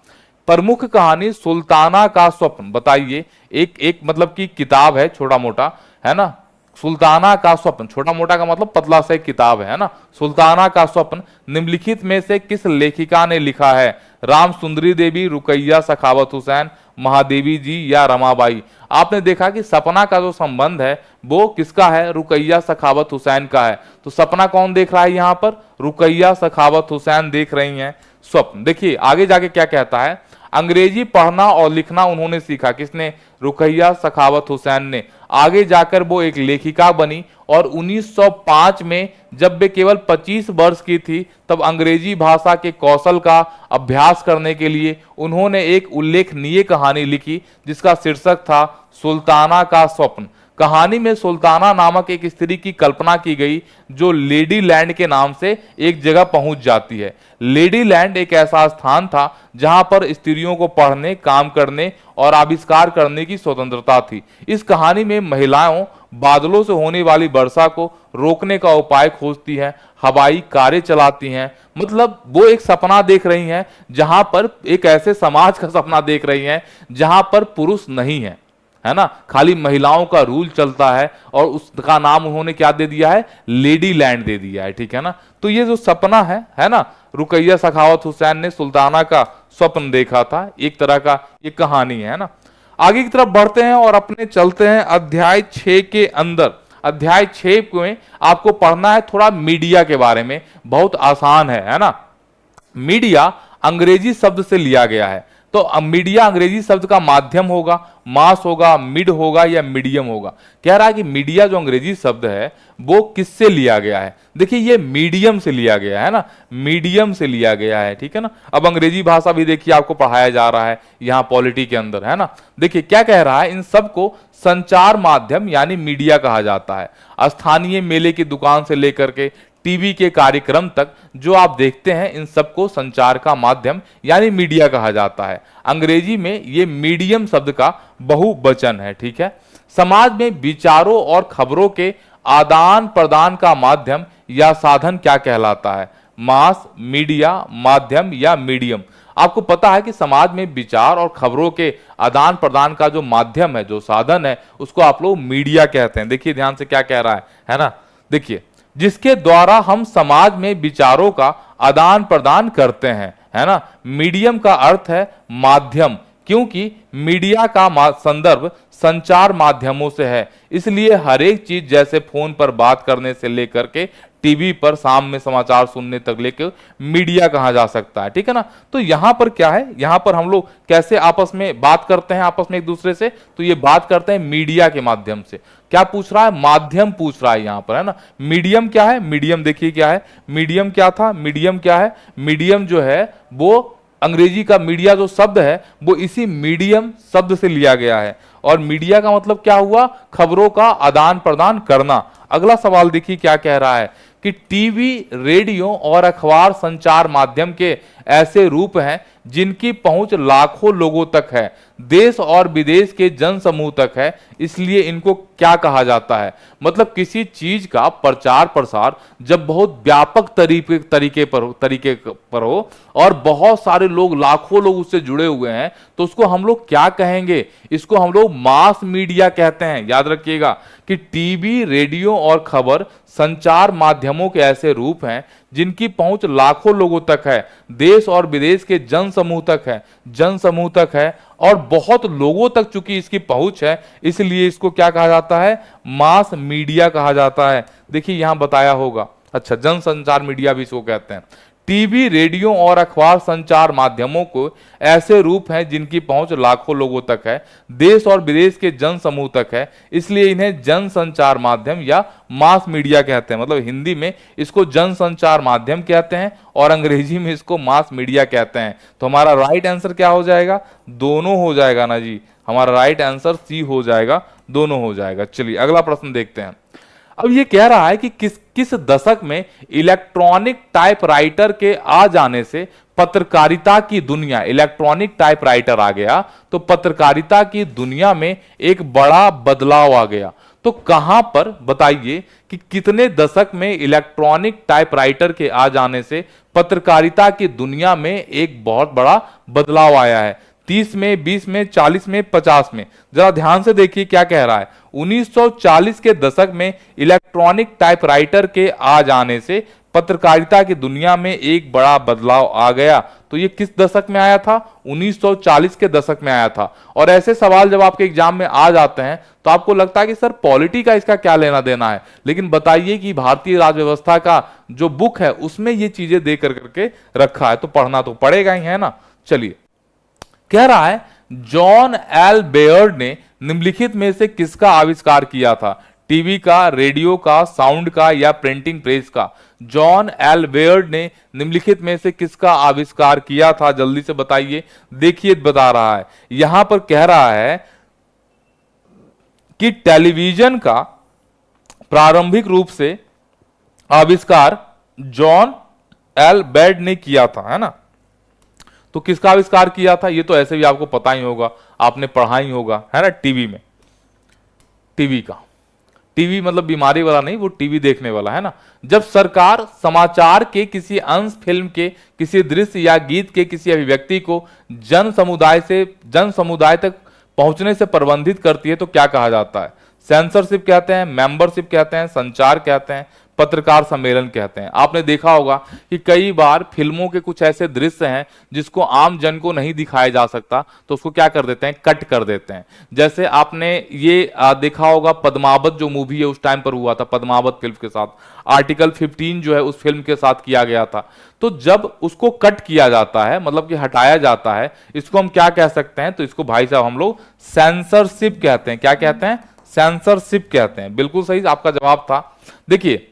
प्रमुख कहानी सुल्ताना का स्वप्न, बताइए। एक मतलब की किताब है, छोटा मोटा, है ना। सुल्ताना का स्वप्न, छोटा मोटा का मतलब पतला सा एक किताब है ना। सुल्ताना का स्वप्न निम्नलिखित में से किस लेखिका ने लिखा है? राम सुंदरी देवी, रुकैया सखावत हुसैन, महादेवी जी या रमाबाई? आपने देखा कि सपना का जो संबंध है वो किसका है? रुकैया सखावत हुसैन का है। तो सपना कौन देख रहा है यहां पर? रुकैया सखावत हुसैन देख रही हैं स्वप्न। देखिए आगे जाके क्या कहता है। अंग्रेजी पढ़ना और लिखना उन्होंने सीखा। किसने? रुकैया सखावत हुसैन ने। आगे जाकर वो एक लेखिका बनी और 1905 में जब वे केवल 25 वर्ष की थी, तब अंग्रेजी भाषा के कौशल का अभ्यास करने के लिए उन्होंने एक उल्लेखनीय कहानी लिखी, जिसका शीर्षक था सुल्ताना का स्वप्न। कहानी में सुल्ताना नामक एक स्त्री की कल्पना की गई, जो लेडी लैंड के नाम से एक जगह पहुंच जाती है। लेडी लैंड एक ऐसा स्थान था जहां पर स्त्रियों को पढ़ने, काम करने और आविष्कार करने की स्वतंत्रता थी। इस कहानी में महिलाओं बादलों से होने वाली वर्षा को रोकने का उपाय खोजती हैं, हवाई कारें चलाती हैं। मतलब वो एक सपना देख रही हैं, जहां पर एक ऐसे समाज का सपना देख रही हैं जहां पर पुरुष नहीं है, है ना, खाली महिलाओं का रूल चलता है। और उसका नाम उन्होंने क्या दे दिया है? लेडी लैंड दे दिया है। ठीक है ना। तो ये जो सपना है ना, रुकैया सखावत हुसैन ने सुल्ताना का स्वप्न देखा था, एक तरह का ये कहानी है ना। आगे की तरफ बढ़ते हैं और अपने चलते हैं अध्याय 6 के अंदर। अध्याय 6 में आपको पढ़ना है थोड़ा मीडिया के बारे में। बहुत आसान है ना। मीडिया अंग्रेजी शब्द से लिया गया है। तो मीडिया अंग्रेजी शब्द का माध्यम होगा, मास होगा, मिड होगा या मीडियम होगा। कह रहा है कि मीडिया जो अंग्रेजी शब्द है वो किससे लिया गया है? देखिए ये मीडियम से लिया गया है ना, मीडियम से लिया गया है। ठीक है ना। अब अंग्रेजी भाषा भी देखिए आपको पढ़ाया जा रहा है यहाँ पॉलिटी के अंदर, है ना। देखिए क्या कह रहा है, इन सबको संचार माध्यम यानी मीडिया कहा जाता है। स्थानीय मेले की दुकान से लेकर के टीवी के कार्यक्रम तक जो आप देखते हैं, इन सबको संचार का माध्यम यानी मीडिया कहा जाता है। अंग्रेजी में ये मीडियम शब्द का बहुवचन है। ठीक है। समाज में विचारों और खबरों के आदान प्रदान का माध्यम या साधन क्या कहलाता है? मास, मीडिया, माध्यम या मीडियम? आपको पता है कि समाज में विचार और खबरों के आदान प्रदान का जो माध्यम है, जो साधन है, उसको आप लोग मीडिया कहते हैं। देखिए ध्यान से क्या कह रहा है ना। देखिए जिसके द्वारा हम समाज में विचारों का आदान प्रदान करते हैं, है ना। मीडियम का अर्थ है माध्यम, क्योंकि मीडिया का संदर्भ संचार माध्यमों से है, इसलिए हर एक चीज जैसे फोन पर बात करने से लेकर के टीवी पर शाम में समाचार सुनने तक लेकर मीडिया कहा जा सकता है। ठीक है ना। तो यहां पर क्या है, यहां पर हम लोग कैसे आपस में बात करते हैं, आपस में एक दूसरे से, तो ये बात करते हैं मीडिया के माध्यम से। क्या पूछ रहा है? माध्यम पूछ रहा है यहां पर, है ना। मीडियम क्या है? मीडियम देखिए क्या है, मीडियम क्या था, मीडियम क्या है? मीडियम जो है वो अंग्रेजी का मीडिया जो शब्द है वो इसी मीडियम शब्द से लिया गया है। और मीडिया का मतलब क्या हुआ? खबरों का आदान प्रदान करना। अगला सवाल देखिए क्या कह रहा है कि टीवी, रेडियो और अखबार संचार माध्यम के ऐसे रूप हैं जिनकी पहुंच लाखों लोगों तक है, देश और विदेश के जन समूह तक है, इसलिए इनको क्या कहा जाता है? मतलब किसी चीज का प्रचार प्रसार जब बहुत व्यापक तरीके पर हो और बहुत सारे लोग, लाखों लोग उससे जुड़े हुए हैं, तो उसको हम लोग क्या कहेंगे? इसको हम लोग मास मीडिया कहते हैं। याद रखिएगा कि टीवी, रेडियो और खबर संचार माध्यमों के ऐसे रूप हैं जिनकी पहुंच लाखों लोगों तक है, देश देश और विदेश के जन समूह तक है और बहुत लोगों तक चूंकि इसकी पहुंच है, इसलिए इसको क्या कहा जाता है, मास मीडिया कहा जाता है। देखिए यहां बताया होगा, अच्छा जन संचार मीडिया भी इसको कहते हैं। टीवी, रेडियो और अखबार संचार माध्यमों को ऐसे रूप हैं जिनकी पहुंच लाखों लोगों तक है, देश और विदेश के जन समूह तक है, इसलिए इन्हें जन संचार माध्यम या मास मीडिया कहते हैं। मतलब हिंदी में इसको जन संचार माध्यम कहते हैं और अंग्रेजी में इसको मास मीडिया कहते हैं। तो हमारा राइट आंसर क्या हो जाएगा, दोनों हो जाएगा ना जी, हमारा राइट आंसर सी हो जाएगा, दोनों हो जाएगा। चलिए अगला प्रश्न देखते हैं। अब ये कह रहा है कि किस दशक में इलेक्ट्रॉनिक टाइपराइटर के आ जाने से पत्रकारिता की दुनिया, इलेक्ट्रॉनिक टाइपराइटर आ गया तो पत्रकारिता की दुनिया में एक बड़ा बदलाव आ गया। तो कहां पर बताइए कि कितने दशक में इलेक्ट्रॉनिक टाइपराइटर के आ जाने से पत्रकारिता की दुनिया में एक बहुत बड़ा बदलाव आया है। 30 में, 20 में, 40 में, 50 में? जरा ध्यान से देखिए क्या कह रहा है। 1940 के दशक में इलेक्ट्रॉनिक टाइपराइटर के आ जाने से पत्रकारिता की दुनिया में एक बड़ा बदलाव आ गया। तो ये किस दशक में आया था, 1940 के दशक में आया था। और ऐसे सवाल जब आपके एग्जाम में आ जाते हैं तो आपको लगता है कि सर पॉलिटी का इसका क्या लेना देना है, लेकिन बताइए कि भारतीय राज्य व्यवस्था का जो बुक है उसमें ये चीजें दे करके रखा है, तो पढ़ना तो पड़ेगा ही, है ना। चलिए कह रहा है जॉन एल बेयर्ड ने निम्नलिखित में से किसका आविष्कार किया था, टीवी का, रेडियो का, साउंड का या प्रिंटिंग प्रेस का? जॉन एल बेयर्ड ने निम्नलिखित में से किसका आविष्कार किया था, जल्दी से बताइए। देखिए बता रहा है, यहां पर कह रहा है कि टेलीविजन का प्रारंभिक रूप से आविष्कार जॉन एल बेयर्ड ने किया था, है ना। तो किसका आविष्कार किया था, ये तो ऐसे भी आपको पता ही होगा, आपने पढ़ा ही होगा, है ना। टीवी में, टीवी का, टीवी मतलब बीमारी वाला नहीं, वो टीवी देखने वाला, है ना। जब सरकार समाचार के किसी अंश, फिल्म के किसी दृश्य या गीत के किसी अभिव्यक्ति को जन समुदाय तक पहुंचने से प्रतिबंधित करती है तो क्या कहा जाता है? सेंसरशिप कहते हैं, मेंबरशिप कहते हैं, संचार कहते हैं, पत्रकार सम्मेलन कहते हैं। आपने देखा होगा कि कई बार फिल्मों के कुछ ऐसे दृश्य हैं जिसको आम जन को नहीं दिखाया जा सकता, तो उसको क्या कर देते हैं, कट कर देते हैं। जैसे आपने ये देखा होगा पद्मावत जो मूवी है उस टाइम पर हुआ था, पद्मावत फिल्म के साथ आर्टिकल 15 जो है उस फिल्म के साथ किया गया था। तो जब उसको कट किया जाता है, मतलब कि हटाया जाता है, इसको हम क्या कह सकते हैं, तो इसको भाई साहब हम लोग सेंसरशिप कहते हैं। क्या कहते हैं, सेंसरशिप कहते हैं। बिल्कुल सही आपका जवाब था। देखिए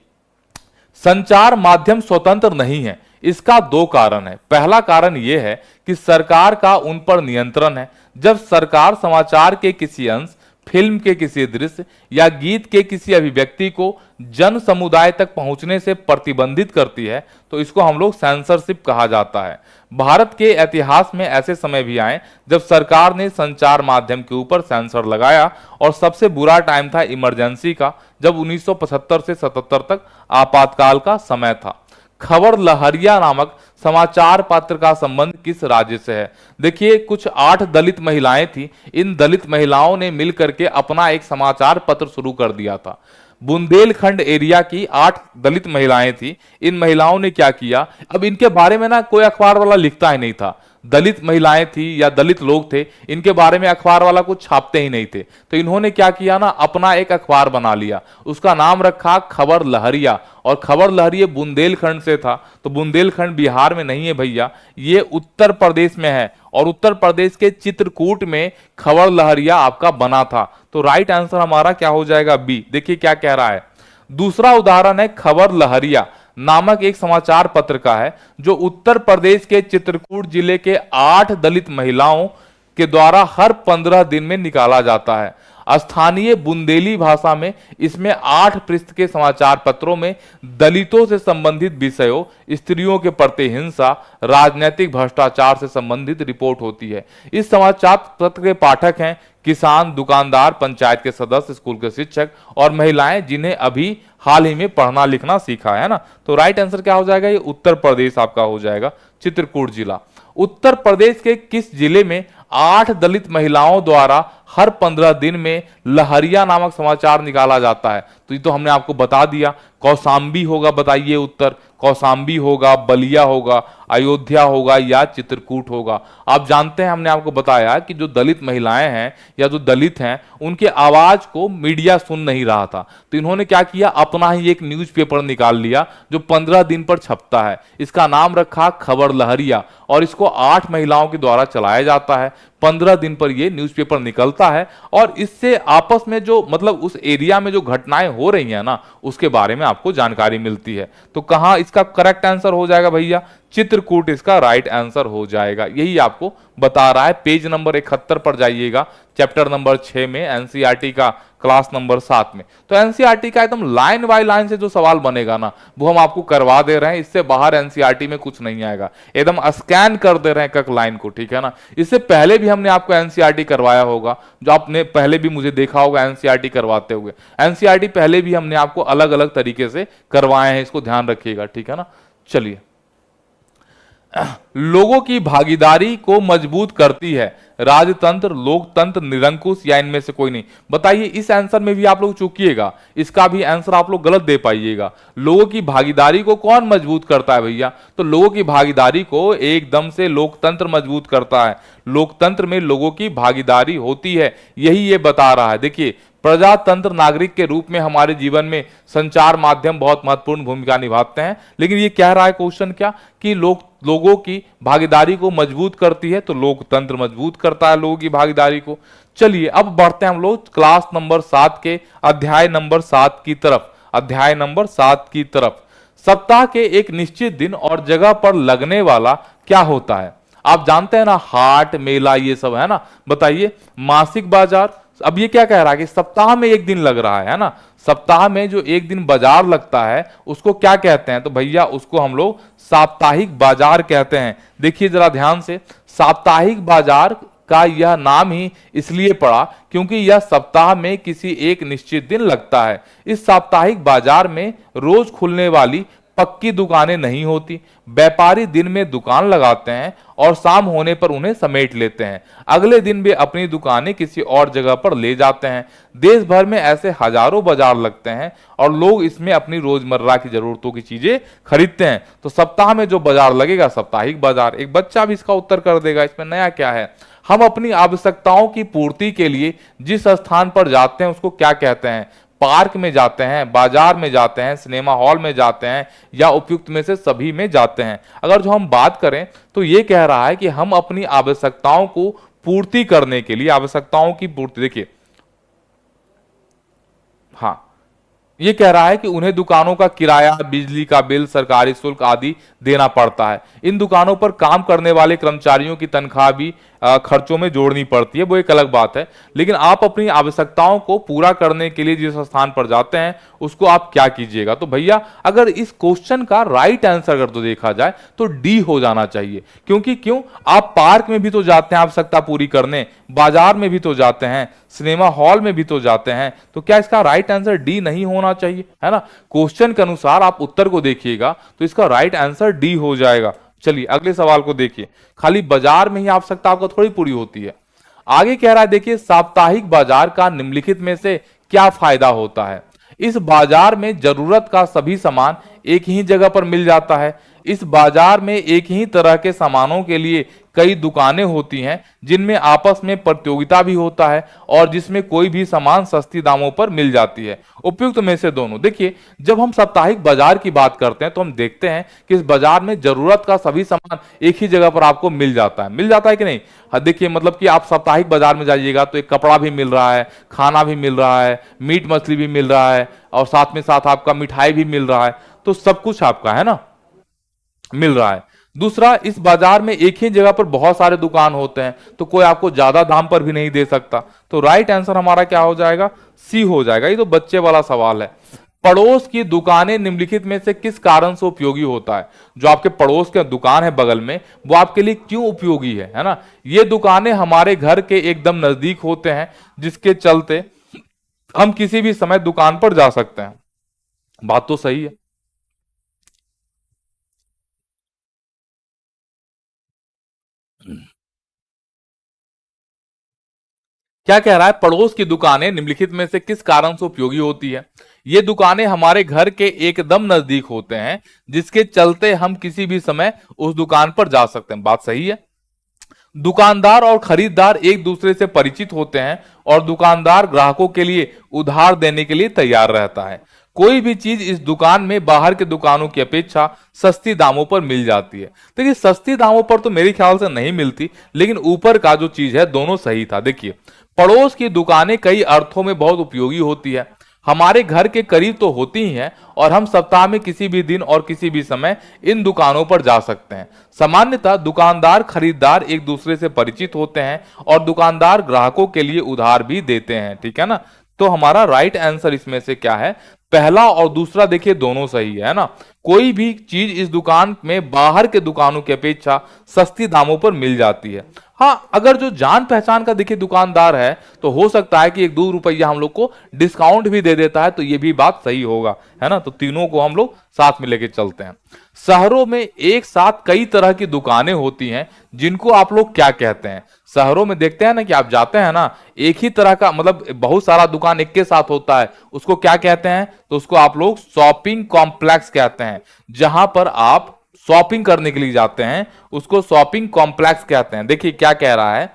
संचार माध्यम स्वतंत्र नहीं है, इसका दो कारण है। पहला कारण यह है कि सरकार का उन पर नियंत्रण है। जब सरकार समाचार के किसी अंश, फिल्म के किसी दृश्य या गीत के किसी अभिव्यक्ति को जन समुदाय तक पहुंचने से प्रतिबंधित करती है तो इसको हम लोग सेंसरशिप कहा जाता है। भारत के इतिहास में ऐसे समय भी आए जब सरकार ने संचार माध्यम के ऊपर सेंसर लगाया और सबसे बुरा टाइम था इमरजेंसी का, जब 1975 से 77 तक आपातकाल का समय था। खबर लहरिया नामक समाचार पत्र का संबंध किस राज्य से है? देखिए कुछ 8 दलित महिलाएं थी, इन दलित महिलाओं ने मिलकर के अपना एक समाचार पत्र शुरू कर दिया था। बुंदेलखंड एरिया की 8 दलित महिलाएं थी। इन महिलाओं ने क्या किया, अब इनके बारे में ना कोई अखबार वाला लिखता ही नहीं था। दलित महिलाएं थी या दलित लोग थे, इनके बारे में अखबार वाला कुछ छापते ही नहीं थे। तो इन्होंने क्या किया ना, अपना एक अखबार बना लिया, उसका नाम रखा खबर लहरिया। और खबर लहरिया बुंदेलखंड से था। तो बुंदेलखंड बिहार में नहीं है भैया, ये उत्तर प्रदेश में है और उत्तर प्रदेश के चित्रकूट में खबर लहरिया आपका बना था। तो राइट आंसर हमारा क्या हो जाएगा, बी। देखिए क्या कह रहा है। दूसरा उदाहरण है खबर लहरिया नामक एक समाचार पत्र का है जो उत्तर प्रदेश के चित्रकूट जिले के 8 दलित महिलाओं के द्वारा हर 15 दिन में निकाला जाता है। स्थानीय बुंदेली भाषा में इसमें 8 पृष्ठ के समाचार पत्रों में दलितों से संबंधित विषयों, स्त्रियों के प्रति हिंसा, राजनीतिक भ्रष्टाचार से संबंधित रिपोर्ट होती है। इस समाचार पत्र के पाठक हैं किसान, दुकानदार, पंचायत के सदस्य, स्कूल के शिक्षक और महिलाएं जिन्हें अभी हाल ही में पढ़ना लिखना सीखा है ना। तो राइट आंसर क्या हो जाएगा, ये उत्तर प्रदेश आपका हो जाएगा, चित्रकूट जिला। उत्तर प्रदेश के किस जिले में 8 दलित महिलाओं द्वारा हर 15 दिन में लहरिया नामक समाचार निकाला जाता है। तो ये तो हमने आपको बता दिया। कौशाम्बी होगा, बताइए उत्तर। कौशाम्बी होगा, बलिया होगा, अयोध्या होगा या चित्रकूट होगा। आप जानते हैं, हमने आपको बताया कि जो दलित महिलाएं हैं या जो दलित हैं, उनके आवाज को मीडिया सुन नहीं रहा था, तो इन्होंने क्या किया, अपना ही एक न्यूज़पेपर निकाल लिया जो 15 दिन पर छपता है। इसका नाम रखा खबर लहरिया और इसको 8 महिलाओं के द्वारा चलाया जाता है। 15 दिन पर यह न्यूज़पेपर निकलता है और इससे आपस में जो मतलब उस एरिया में जो घटनाएं हो रही हैं ना, उसके बारे में आपको जानकारी मिलती है। तो कहां इसका करेक्ट आंसर हो जाएगा भैया, चित्रकूट इसका राइट आंसर हो जाएगा। यही आपको बता रहा है। पेज नंबर 71 पर जाइएगा, चैप्टर नंबर 6 में, एनसीईआरटी का क्लास नंबर 7 में। तो एनसीईआरटी का एकदम लाइन बाय लाइन से जो सवाल बनेगा ना, वो हम आपको करवा दे रहे हैं। इससे बाहर एनसीईआरटी में कुछ नहीं आएगा, एकदम स्कैन कर दे रहे हैं एक लाइन को, ठीक है ना। इससे पहले भी हमने आपको एनसीईआरटी करवाया होगा, जो आपने पहले भी मुझे देखा होगा एनसीईआरटी करवाते हुए। एनसीईआरटी पहले भी हमने आपको अलग अलग तरीके से करवाए हैं, इसको ध्यान रखिएगा, ठीक है ना। चलिए, लोगों की भागीदारी को मजबूत करती है राजतंत्र, लोकतंत्र, निरंकुश या इनमें से कोई नहीं। बताइए, इस आंसर में भी आप लोग चूकिएगा, इसका भी आंसर आप लोग गलत दे पाइएगा। लोगों की भागीदारी को कौन मजबूत करता है भैया, तो लोगों की भागीदारी को एकदम से लोकतंत्र मजबूत करता है। लोकतंत्र में लोगों की भागीदारी होती है, यही ये बता रहा है। देखिए, प्रजातंत्र नागरिक के रूप में हमारे जीवन में संचार माध्यम बहुत महत्वपूर्ण भूमिका निभाते हैं, लेकिन ये कह रहा है क्वेश्चन क्या, कि लोगों की भागीदारी को मजबूत करती है, तो लोकतंत्र मजबूत करता है लोगों की भागीदारी को। चलिए, अब बढ़ते हैं हम लोग क्लास नंबर 7 के अध्याय नंबर 7 की तरफ। अध्याय नंबर 7 की तरफ, सप्ताह के एक निश्चित दिन और जगह पर लगने वाला क्या होता है। आप जानते हैं ना, हाट, मेला, ये सब है ना। बताइए, मासिक बाजार। अब ये क्या कह रहा है कि सप्ताह में एक दिन लग रहा है ना। सप्ताह में जो एक दिन बाजार लगता है उसको क्या कहते हैं, तो भैया उसको हम लोग साप्ताहिक बाजार कहते हैं। देखिए जरा ध्यान से, साप्ताहिक बाजार का यह नाम ही इसलिए पड़ा क्योंकि यह सप्ताह में किसी एक निश्चित दिन लगता है। इस साप्ताहिक बाजार में रोज खुलने वाली पक्की दुकानें नहीं होती। व्यापारी दिन में दुकान लगाते हैं और शाम होने पर उन्हें समेट लेते हैं। अगले दिन वे अपनी दुकानें किसी और जगह पर ले जाते हैं। देश भर में ऐसे हजारों बाजार लगते हैं और लोग इसमें अपनी रोजमर्रा की जरूरतों की चीजें खरीदते हैं। तो सप्ताह में जो बाजार लगेगा, साप्ताहिक बाजार। एक बच्चा भी इसका उत्तर कर देगा, इसमें नया क्या है। हम अपनी आवश्यकताओं की पूर्ति के लिए जिस स्थान पर जाते हैं उसको क्या कहते हैं। पार्क में जाते हैं, बाजार में जाते हैं, सिनेमा हॉल में जाते हैं, या उपयुक्त में से सभी में जाते हैं। अगर जो हम बात करें तो ये कह रहा है कि हम अपनी आवश्यकताओं को पूर्ति करने के लिए, आवश्यकताओं की पूर्ति, देखिए, हाँ, ये कह रहा है कि उन्हें दुकानों का किराया, बिजली का बिल, सरकारी शुल्क आदि देना पड़ता है। इन दुकानों पर काम करने वाले कर्मचारियों की तनख्वाह भी खर्चों में जोड़नी पड़ती है, वो एक अलग बात है। लेकिन आप अपनी आवश्यकताओं को पूरा करने के लिए जिस स्थान पर जाते हैं उसको आप क्या कीजिएगा, तो भैया अगर इस क्वेश्चन का राइट आंसर अगर तो देखा जाए तो डी हो जाना चाहिए। क्योंकि क्यों, आप पार्क में भी तो जाते हैं आवश्यकता पूरी करने, बाजार में भी तो जाते हैं, सिनेमा हॉल में भी तो जाते हैं, तो क्या इसका राइट आंसर डी नहीं होना चाहिए, है ना। क्वेश्चन के अनुसार आप उत्तर को देखिएगा तो इसका राइट आंसर डी हो जाएगा। चलिए अगले सवाल को देखिए। खाली बाजार में ही आवश्यकता आपको थोड़ी पूरी होती है। आगे कह रहा है, देखिए, साप्ताहिक बाजार का निम्नलिखित में से क्या फायदा होता है। इस बाजार में जरूरत का सभी सामान एक ही जगह पर मिल जाता है। इस बाजार में एक ही तरह के सामानों के लिए कई दुकानें होती हैं जिनमें आपस में प्रतियोगिता भी होता है और जिसमें कोई भी सामान सस्ती दामों पर मिल जाती है। उपयुक्त में से दोनों। देखिए, जब हम साप्ताहिक बाजार की बात करते हैं तो हम देखते हैं कि इस बाजार में जरूरत का सभी सामान एक ही जगह पर आपको मिल जाता है कि नहीं। हाँ, देखिए, मतलब कि आप साप्ताहिक बाजार में जाइएगा तो एक कपड़ा भी मिल रहा है, खाना भी मिल रहा है, मीट मछली भी मिल रहा है, और साथ में साथ आपका मिठाई भी मिल रहा है। तो सब कुछ आपका, है ना, मिल रहा है। दूसरा, इस बाजार में एक ही जगह पर बहुत सारे दुकान होते हैं तो कोई आपको ज्यादा दाम पर भी नहीं दे सकता। तो राइट आंसर हमारा क्या हो जाएगा, सी हो जाएगा। ये तो बच्चे वाला सवाल है। पड़ोस की दुकानें निम्नलिखित में से किस कारण से उपयोगी होता है। जो आपके पड़ोस के दुकान है बगल में, वो आपके लिए क्यों उपयोगी है ना। ये दुकानें हमारे घर के एकदम नजदीक होते हैं, जिसके चलते हम किसी भी समय दुकान पर जा सकते हैं। बात तो सही है। क्या कह रहा है, पड़ोस की दुकानें निम्नलिखित में से किस कारण से उपयोगी होती है। ये दुकानें हमारे घर के एकदम नजदीक होते हैं, जिसके चलते हम किसी भी समय उस दुकान पर जा सकते हैं। बात सही है। दुकानदार और खरीदार एक दूसरे से परिचित होते हैं और दुकानदार ग्राहकों के लिए उधार देने के लिए तैयार रहता है। कोई भी चीज इस दुकान में बाहर के दुकानों की अपेक्षा सस्ती दामों पर मिल जाती है। देखिए सस्ती दामों पर तो मेरे ख्याल से नहीं मिलती, लेकिन ऊपर का जो चीज है दोनों सही था। देखिए पड़ोस की दुकानें कई अर्थों में बहुत उपयोगी होती है। हमारे घर के करीब तो होती ही हैं और हम सप्ताह में किसी भी दिन और किसी भी समय इन दुकानों पर जा सकते हैं। सामान्यतः दुकानदार खरीदार एक दूसरे से परिचित होते हैं और दुकानदार ग्राहकों के लिए उधार भी देते हैं। ठीक है ना। तो हमारा राइट आंसर इसमें से क्या है, पहला और दूसरा। देखिए दोनों सही है ना। कोई भी चीज इस दुकान में बाहर के दुकानों की अपेक्षा सस्ती दामों पर मिल जाती है। हाँ, अगर जो जान पहचान का देखिए दुकानदार है तो हो सकता है कि 1-2 रुपया हम लोग को डिस्काउंट भी दे देता है, तो ये भी बात सही होगा, है ना। तो तीनों को हम लोग साथ में लेके चलते हैं। शहरों में एक साथ कई तरह की दुकानें होती हैं, जिनको आप लोग क्या कहते हैं। शहरों में देखते हैं ना कि आप जाते हैं ना, एक ही तरह का मतलब बहुत सारा दुकान एक के साथ होता है, उसको क्या कहते हैं, तो उसको आप लोग शॉपिंग कॉम्प्लेक्स कहते हैं। जहां पर आप शॉपिंग करने के लिए जाते हैं उसको शॉपिंग कॉम्प्लेक्स कहते हैं। देखिए क्या कह रहा है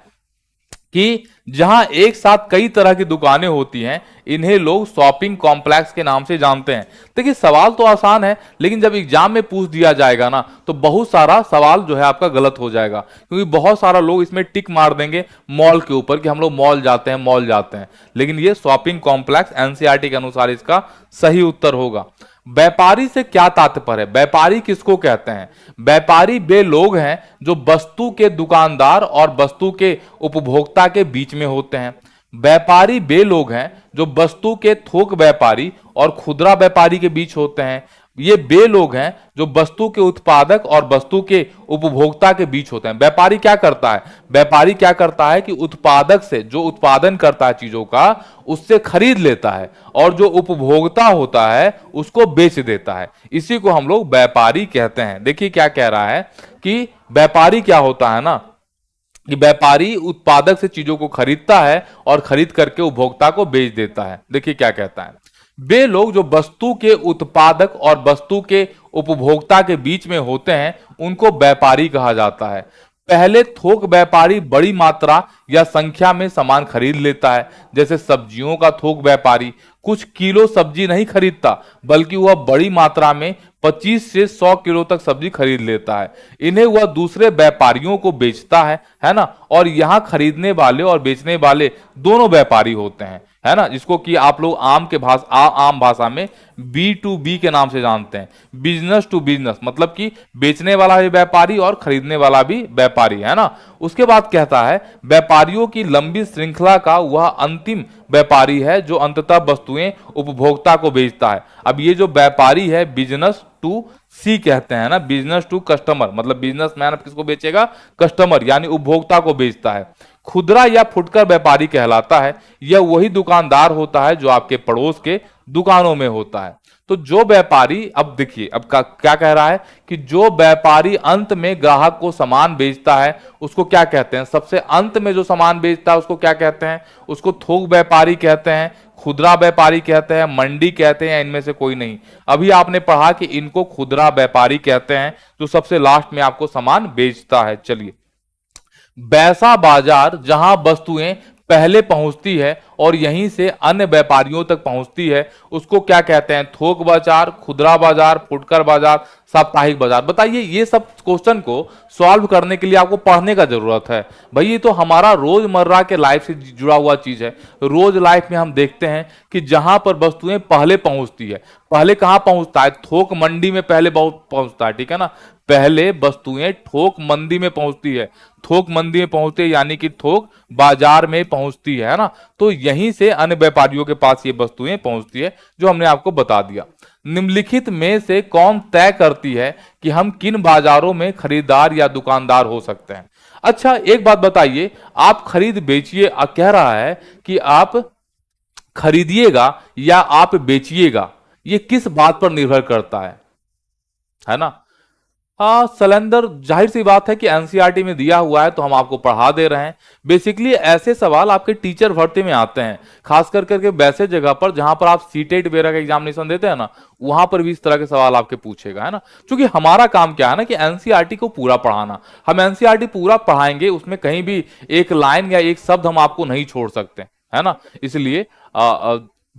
कि जहां एक साथ कई तरह की दुकानें होती हैं, इन्हें लोग शॉपिंग कॉम्प्लेक्स के नाम से जानते हैं। देखिए सवाल तो आसान है, लेकिन जब एग्जाम में पूछ दिया जाएगा ना तो बहुत सारा सवाल जो है आपका गलत हो जाएगा, क्योंकि बहुत सारा लोग इसमें टिक मार देंगे मॉल के ऊपर कि हम लोग मॉल जाते हैं मॉल जाते हैं, लेकिन ये शॉपिंग कॉम्प्लेक्स एनसीईआरटी के अनुसार इसका सही उत्तर होगा। व्यापारी से क्या तात्पर्य है, व्यापारी किसको कहते हैं। व्यापारी वे लोग हैं जो वस्तु के दुकानदार और वस्तु के उपभोक्ता के बीच में होते हैं। व्यापारी वे लोग हैं जो वस्तु के थोक व्यापारी और खुदरा व्यापारी के बीच होते हैं। ये वे लोग हैं जो वस्तु के उत्पादक और वस्तु के उपभोक्ता के बीच होते हैं। व्यापारी क्या करता है, व्यापारी क्या करता है कि उत्पादक से, जो उत्पादन करता है चीजों का, उससे खरीद लेता है और जो उपभोक्ता होता है उसको बेच देता है। इसी को हम लोग व्यापारी कहते हैं। देखिए क्या कह रहा है कि व्यापारी क्या होता है ना, कि व्यापारी उत्पादक से चीजों को खरीदता है और खरीद करके उपभोक्ता को बेच देता है। देखिए क्या कहता है, वे लोग जो वस्तु के उत्पादक और वस्तु के उपभोक्ता के बीच में होते हैं उनको व्यापारी कहा जाता है। पहले थोक व्यापारी बड़ी मात्रा या संख्या में सामान खरीद लेता है। जैसे सब्जियों का थोक व्यापारी कुछ किलो सब्जी नहीं खरीदता, बल्कि वह बड़ी मात्रा में 25 से 100 किलो तक सब्जी खरीद लेता है। इन्हें वह दूसरे व्यापारियों को बेचता है ना। और यहाँ खरीदने वाले और बेचने वाले दोनों व्यापारी होते हैं, है ना, जिसको कि आप लोग आम भाषा में B2B के नाम से जानते हैं। बिजनेस टू बिजनेस, मतलब कि बेचने वाला भी व्यापारी और खरीदने वाला भी व्यापारी, है ना। उसके बाद कहता है व्यापारियों की लंबी श्रृंखला का वह अंतिम व्यापारी है जो अंततः वस्तुएं उपभोक्ता को बेचता है। अब ये जो व्यापारी है बिजनेस टू सी कहते हैं ना, बिजनेस टू कस्टमर, मतलब बिजनेसमैन अब किसको बेचेगा, कस्टमर यानी उपभोक्ता को बेचता है। खुदरा या फुटकर व्यापारी कहलाता है। यह वही दुकानदार होता है जो आपके पड़ोस के दुकानों में होता है। तो जो व्यापारी, अब देखिए अब क्या कह रहा है कि जो व्यापारी अंत में ग्राहक को सामान बेचता है उसको क्या कहते हैं, सबसे अंत में जो सामान बेचता है उसको क्या कहते हैं, उसको थोक व्यापारी कहते हैं, खुदरा व्यापारी कहते हैं, मंडी कहते हैं, इनमें से कोई नहीं। अभी आपने पढ़ा कि इनको खुदरा व्यापारी कहते हैं जो सबसे लास्ट में आपको सामान बेचता है। चलिए, वैसा बाजार जहां वस्तुएं पहले पहुंचती है और यहीं से अन्य व्यापारियों तक पहुंचती है उसको क्या कहते हैं, थोक बाजार, खुदरा बाजार, फुटकर बाजार, साप्ताहिक बाजार। बताइए, ये सब क्वेश्चन को सॉल्व करने के लिए आपको पढ़ने का जरूरत है भाई। ये तो हमारा रोजमर्रा के लाइफ से जुड़ा हुआ चीज है। रोज लाइफ में हम देखते हैं कि जहां पर वस्तुएं पहले पहुंचती है, पहले कहां पहुंचता है, थोक मंडी में पहले बहुत पहुंचता है, ठीक है ना। पहले वस्तुएं थोक मंडी में पहुंचती है, थोक मंडी में पहुंचती है यानी कि थोक बाजार में पहुंचती है ना। तो यहीं से अन्य व्यापारियों के पास ये वस्तुएं पहुंचती है, जो हमने आपको बता दिया। निम्नलिखित में से कौन तय करती है कि हम किन बाजारों में खरीदार या दुकानदार हो सकते हैं। अच्छा एक बात बताइए, आप खरीद बेचिए, कह रहा है कि आप खरीदिएगा या आप बेचिएगा, ये किस बात पर निर्भर करता है ना। हाँ सलेंदर, जाहिर सी बात है कि एनसीईआरटी में दिया हुआ है तो हम आपको पढ़ा दे रहे हैं। बेसिकली ऐसे सवाल आपके टीचर भर्ती में आते हैं, खास कर करके वैसे जगह पर जहां पर आप सीटेट वगैरह का एग्जामिनेशन देते हैं ना, वहां पर भी इस तरह के सवाल आपके पूछेगा, है ना। क्योंकि हमारा काम क्या है ना कि एनसीईआरटी को पूरा पढ़ाना। हम एनसीईआरटी पूरा पढ़ाएंगे, उसमें कहीं भी एक लाइन या एक शब्द हम आपको नहीं छोड़ सकते, है ना। इसलिए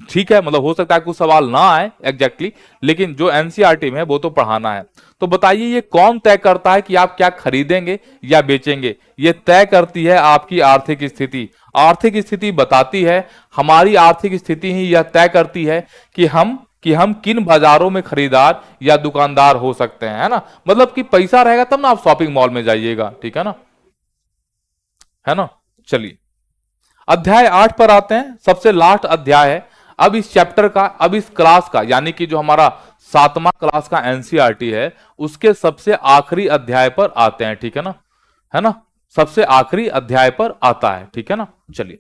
ठीक है, मतलब हो सकता है कुछ सवाल ना आए एग्जैक्टली, लेकिन जो एनसीईआरटी में है वो तो पढ़ाना है। तो बताइए ये कौन तय करता है कि आप क्या खरीदेंगे या बेचेंगे? ये तय करती है आपकी आर्थिक स्थिति। आर्थिक स्थिति बताती है, हमारी आर्थिक स्थिति ही यह तय करती है कि हम किन बाजारों में खरीदार या दुकानदार हो सकते हैं, है ना। मतलब कि पैसा रहेगा तब ना आप शॉपिंग मॉल में जाइएगा, ठीक है ना, है ना। चलिए अध्याय 8 पर आते हैं, सबसे लास्ट अध्याय है। अब इस चैप्टर का, अब इस क्लास का, यानी कि जो हमारा 7वां क्लास का एनसीईआरटी है, उसके सबसे आखिरी अध्याय पर आते हैं, ठीक है ना, है ना। सबसे आखिरी अध्याय पर आता है, ठीक है ना। चलिए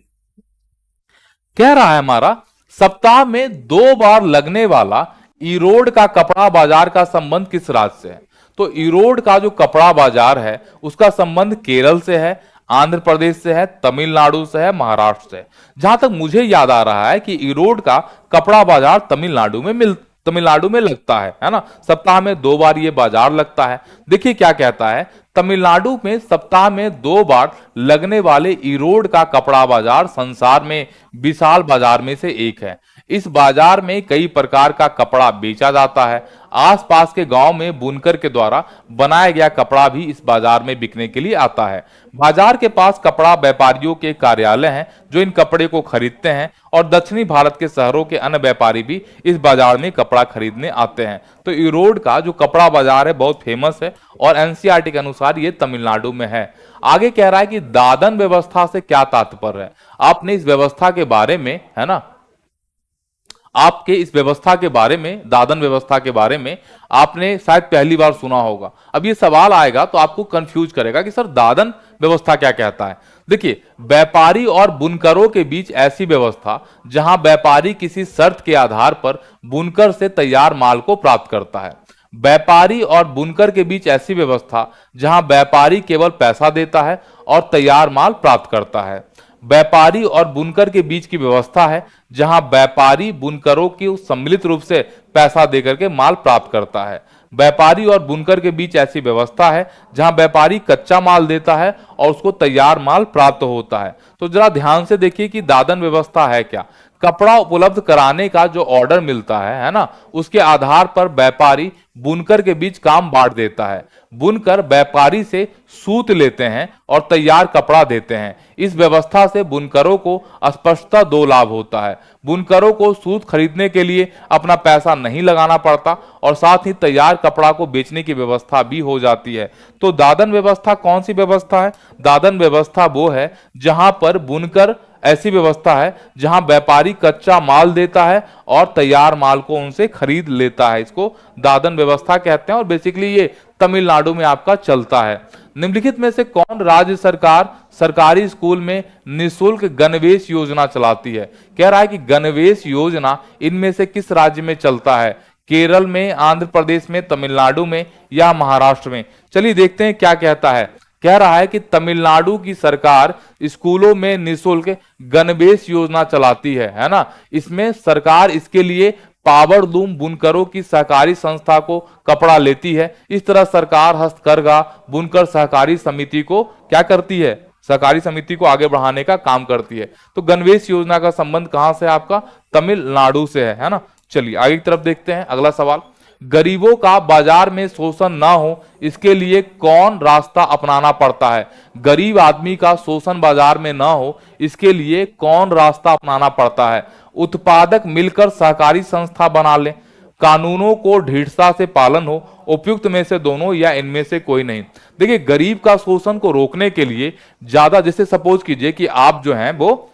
कह रहा है हमारा, सप्ताह में 2 बार लगने वाला इरोड का कपड़ा बाजार का संबंध किस राज्य से है? तो इरोड का जो कपड़ा बाजार है उसका संबंध केरल से है, आंध्र प्रदेश से है, तमिलनाडु से है, महाराष्ट्र से है। जहां तक मुझे याद आ रहा है कि इरोड का कपड़ा बाजार तमिलनाडु में लगता है ना। सप्ताह में 2 बार ये बाजार लगता है। देखिए क्या कहता है, तमिलनाडु में सप्ताह में 2 बार लगने वाले इरोड का कपड़ा बाजार संसार में विशाल बाजार में से एक है। इस बाजार में कई प्रकार का कपड़ा बेचा जाता है। आसपास के गांव में बुनकर के द्वारा बनाया गया कपड़ा भी इस बाजार में बिकने के लिए आता है। बाजार के पास कपड़ा व्यापारियों के कार्यालय हैं जो इन कपड़े को खरीदते हैं, और दक्षिणी भारत के शहरों के अन्य व्यापारी भी इस बाजार में कपड़ा खरीदने आते हैं। तो इरोड का जो कपड़ा बाजार है बहुत फेमस है, और एनसीईआरटी के अनुसार ये तमिलनाडु में है। आगे कह रहा है कि दादन व्यवस्था से क्या तात्पर्य है। आपने इस व्यवस्था के बारे में, है ना, आपके इस व्यवस्था के बारे में, दादन व्यवस्था के बारे में आपने शायद पहली बार सुना होगा। अब ये सवाल आएगा तो आपको कंफ्यूज करेगा कि सर दादन व्यवस्था क्या कहता है। देखिए, व्यापारी और बुनकरों के बीच ऐसी व्यवस्था जहां व्यापारी किसी शर्त के आधार पर बुनकर से तैयार माल को प्राप्त करता है। व्यापारी और बुनकर के बीच ऐसी व्यवस्था जहां व्यापारी केवल पैसा देता है और तैयार माल प्राप्त करता है। व्यापारी और बुनकर के बीच की व्यवस्था है जहां व्यापारी बुनकरों की सम्मिलित रूप से पैसा देकर के माल प्राप्त करता है। व्यापारी और बुनकर के बीच ऐसी व्यवस्था है जहां व्यापारी कच्चा माल देता है और उसको तैयार माल प्राप्त होता है। तो जरा ध्यान से देखिए कि दादन व्यवस्था है क्या। कपड़ा उपलब्ध कराने का जो ऑर्डर मिलता है ना, उसके आधार पर व्यापारी बुनकर के बीच काम बांट देता है। बुनकर व्यापारी से सूत लेते हैं और तैयार कपड़ा देते हैं। इस व्यवस्था से बुनकरों को स्पष्टतः 2 लाभ होता है। बुनकरों को सूत खरीदने के लिए अपना पैसा नहीं लगाना पड़ता, और साथ ही तैयार कपड़ा को बेचने की व्यवस्था भी हो जाती है। तो दादन व्यवस्था कौन सी व्यवस्था है? दादन व्यवस्था वो है जहां पर बुनकर, ऐसी व्यवस्था है जहां व्यापारी कच्चा माल देता है और तैयार माल को उनसे खरीद लेता है। इसको दादन व्यवस्था कहते हैं, और बेसिकली ये तमिलनाडु में आपका चलता है। निम्नलिखित में से कौन राज्य सरकार सरकारी स्कूल में निःशुल्क गणवेश योजना चलाती है? कह रहा है कि गणवेश योजना इनमें से किस राज्य में चलता है? केरल में, आंध्र प्रदेश में, तमिलनाडु में या महाराष्ट्र में? चलिए देखते हैं क्या कहता है। कह रहा है कि तमिलनाडु की सरकार स्कूलों में निःशुल्क गणवेश योजना चलाती है ना। इसमें सरकार इसके लिए पावरलूम बुनकरों की सहकारी संस्था को कपड़ा लेती है। इस तरह सरकार हस्तकरघा बुनकर सहकारी समिति को क्या करती है? सहकारी समिति को आगे बढ़ाने का काम करती है। तो गणवेश योजना का संबंध कहां से? आपका तमिलनाडु से है ना। चलिए आगे की तरफ देखते हैं। अगला सवाल, गरीबों का बाजार में शोषण ना हो इसके लिए कौन रास्ता अपनाना पड़ता है? गरीब आदमी का शोषण बाजार में ना हो इसके लिए कौन रास्ता अपनाना पड़ता है? उत्पादक मिलकर सहकारी संस्था बना लें, कानूनों को दृढ़ता से पालन हो, उपयुक्त में से दोनों या इनमें से कोई नहीं। देखिए, गरीब का शोषण को रोकने के लिए ज्यादा, जैसे सपोज कीजिए कि आप जो हैं वो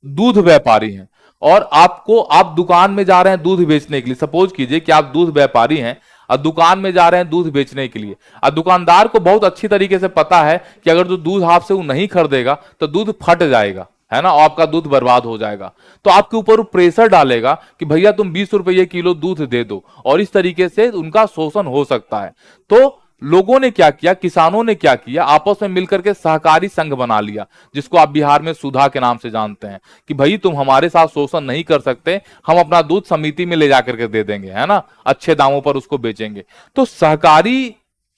दूध व्यापारी हैं और आप दुकान में जा रहे हैं दूध बेचने के लिए। सपोज कीजिए कि आप दूध व्यापारी हैं और दुकान में जा रहे हैं दूध बेचने के लिए, और दुकानदार को बहुत अच्छी तरीके से पता है कि अगर जो दूध आपसे वो नहीं खरीदेगा तो दूध फट जाएगा, है ना, और आपका दूध बर्बाद हो जाएगा। तो आपके ऊपर वो प्रेशर डालेगा कि भैया तुम 20 रुपये किलो दूध दे दो, और इस तरीके से उनका शोषण हो सकता है। तो लोगों ने क्या किया, किसानों ने क्या किया, आपस में मिलकर के सहकारी संघ बना लिया, जिसको आप बिहार में सुधा के नाम से जानते हैं, कि भाई तुम हमारे साथ शोषण नहीं कर सकते, हम अपना दूध समिति में ले जाकर के दे देंगे, है ना, अच्छे दामों पर उसको बेचेंगे। तो सहकारी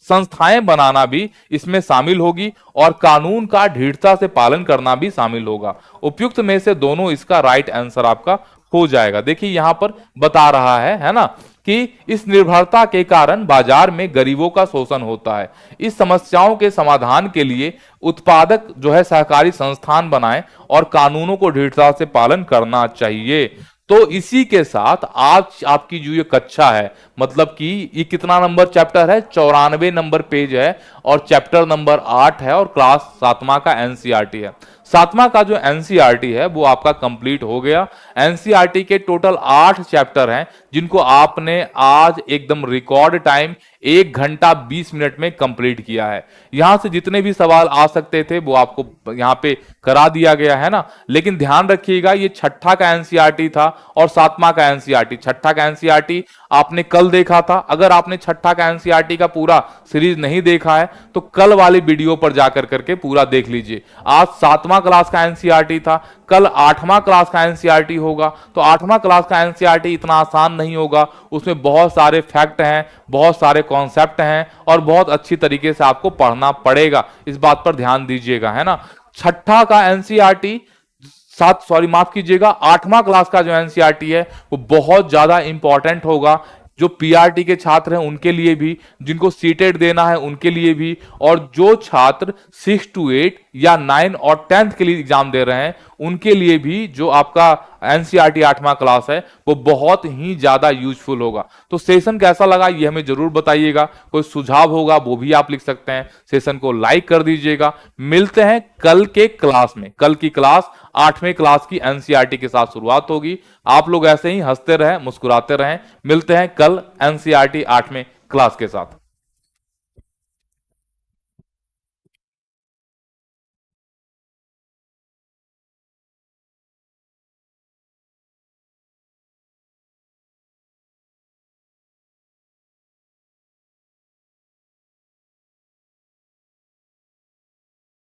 संस्थाएं बनाना भी इसमें शामिल होगी, और कानून का दृढ़ता से पालन करना भी शामिल होगा। उपयुक्त में से दोनों इसका राइट आंसर आपका हो जाएगा। देखिए यहां पर बता रहा है ना, कि इस निर्भरता के कारण बाजार में गरीबों का शोषण होता है। इस समस्याओं के समाधान के लिए उत्पादक जो है सहकारी संस्थान बनाएं और कानूनों को दृढ़ता से पालन करना चाहिए। तो इसी के साथ आज आपकी जो ये कक्षा है, मतलब कि ये कितना नंबर चैप्टर है, 94 नंबर पेज है, और चैप्टर नंबर 8 है, और क्लास 7वां का एनसीईआरटी है। 7वां का जो एनसीईआरटी है वो आपका कंप्लीट हो गया। एनसीईआरटी के टोटल 8 चैप्टर हैं, जिनको आपने आज एकदम रिकॉर्ड टाइम 1 घंटा 20 मिनट में कंप्लीट किया है। यहां से जितने भी सवाल आ सकते थे वो आपको यहां पे करा दिया गया है ना। लेकिन ध्यान रखिएगा, ये छठा का एनसीईआरटी था और 7वां का एनसीईआरटी। छठा का एनसीईआरटी आपने कल देखा था। अगर आपने छठा का एनसीईआरटी का पूरा सीरीज नहीं देखा है तो कल वाले वीडियो पर जाकर करके पूरा देख लीजिए। आज 7वां क्लास का एनसीईआरटी था, कल 8वां क्लास का एनसीईआरटी होगा। तो 8वां क्लास का एनसीईआरटी इतना आसान नहीं होगा, उसमें बहुत सारे फैक्ट हैं, बहुत सारे कॉन्सेप्ट हैं, और बहुत अच्छी तरीके से आपको पढ़ना पड़ेगा। इस बात पर ध्यान दीजिएगा, है ना। छठा का एनसीईआरटी माफ कीजिएगा, 8वां क्लास का जो एनसीईआरटी है वो बहुत ज्यादा इंपॉर्टेंट होगा, जो पीआरटी के छात्र हैं उनके लिए भी, जिनको सीटेट देना है उनके लिए भी, और जो छात्र 6 to 8 या 9 और 10th के लिए एग्जाम दे रहे हैं उनके लिए भी जो आपका एनसीईआरटी 8वां क्लास है वो बहुत ही ज्यादा यूजफुल होगा। तो सेशन कैसा लगा ये हमें जरूर बताइएगा। कोई सुझाव होगा वो भी आप लिख सकते हैं। सेशन को लाइक कर दीजिएगा। मिलते हैं कल के क्लास में। कल की क्लास 8वें क्लास की एनसीईआरटी के साथ शुरुआत होगी। आप लोग ऐसे ही हंसते रहें, मुस्कुराते रहें। मिलते हैं कल एनसीईआरटी 8वें क्लास के साथ।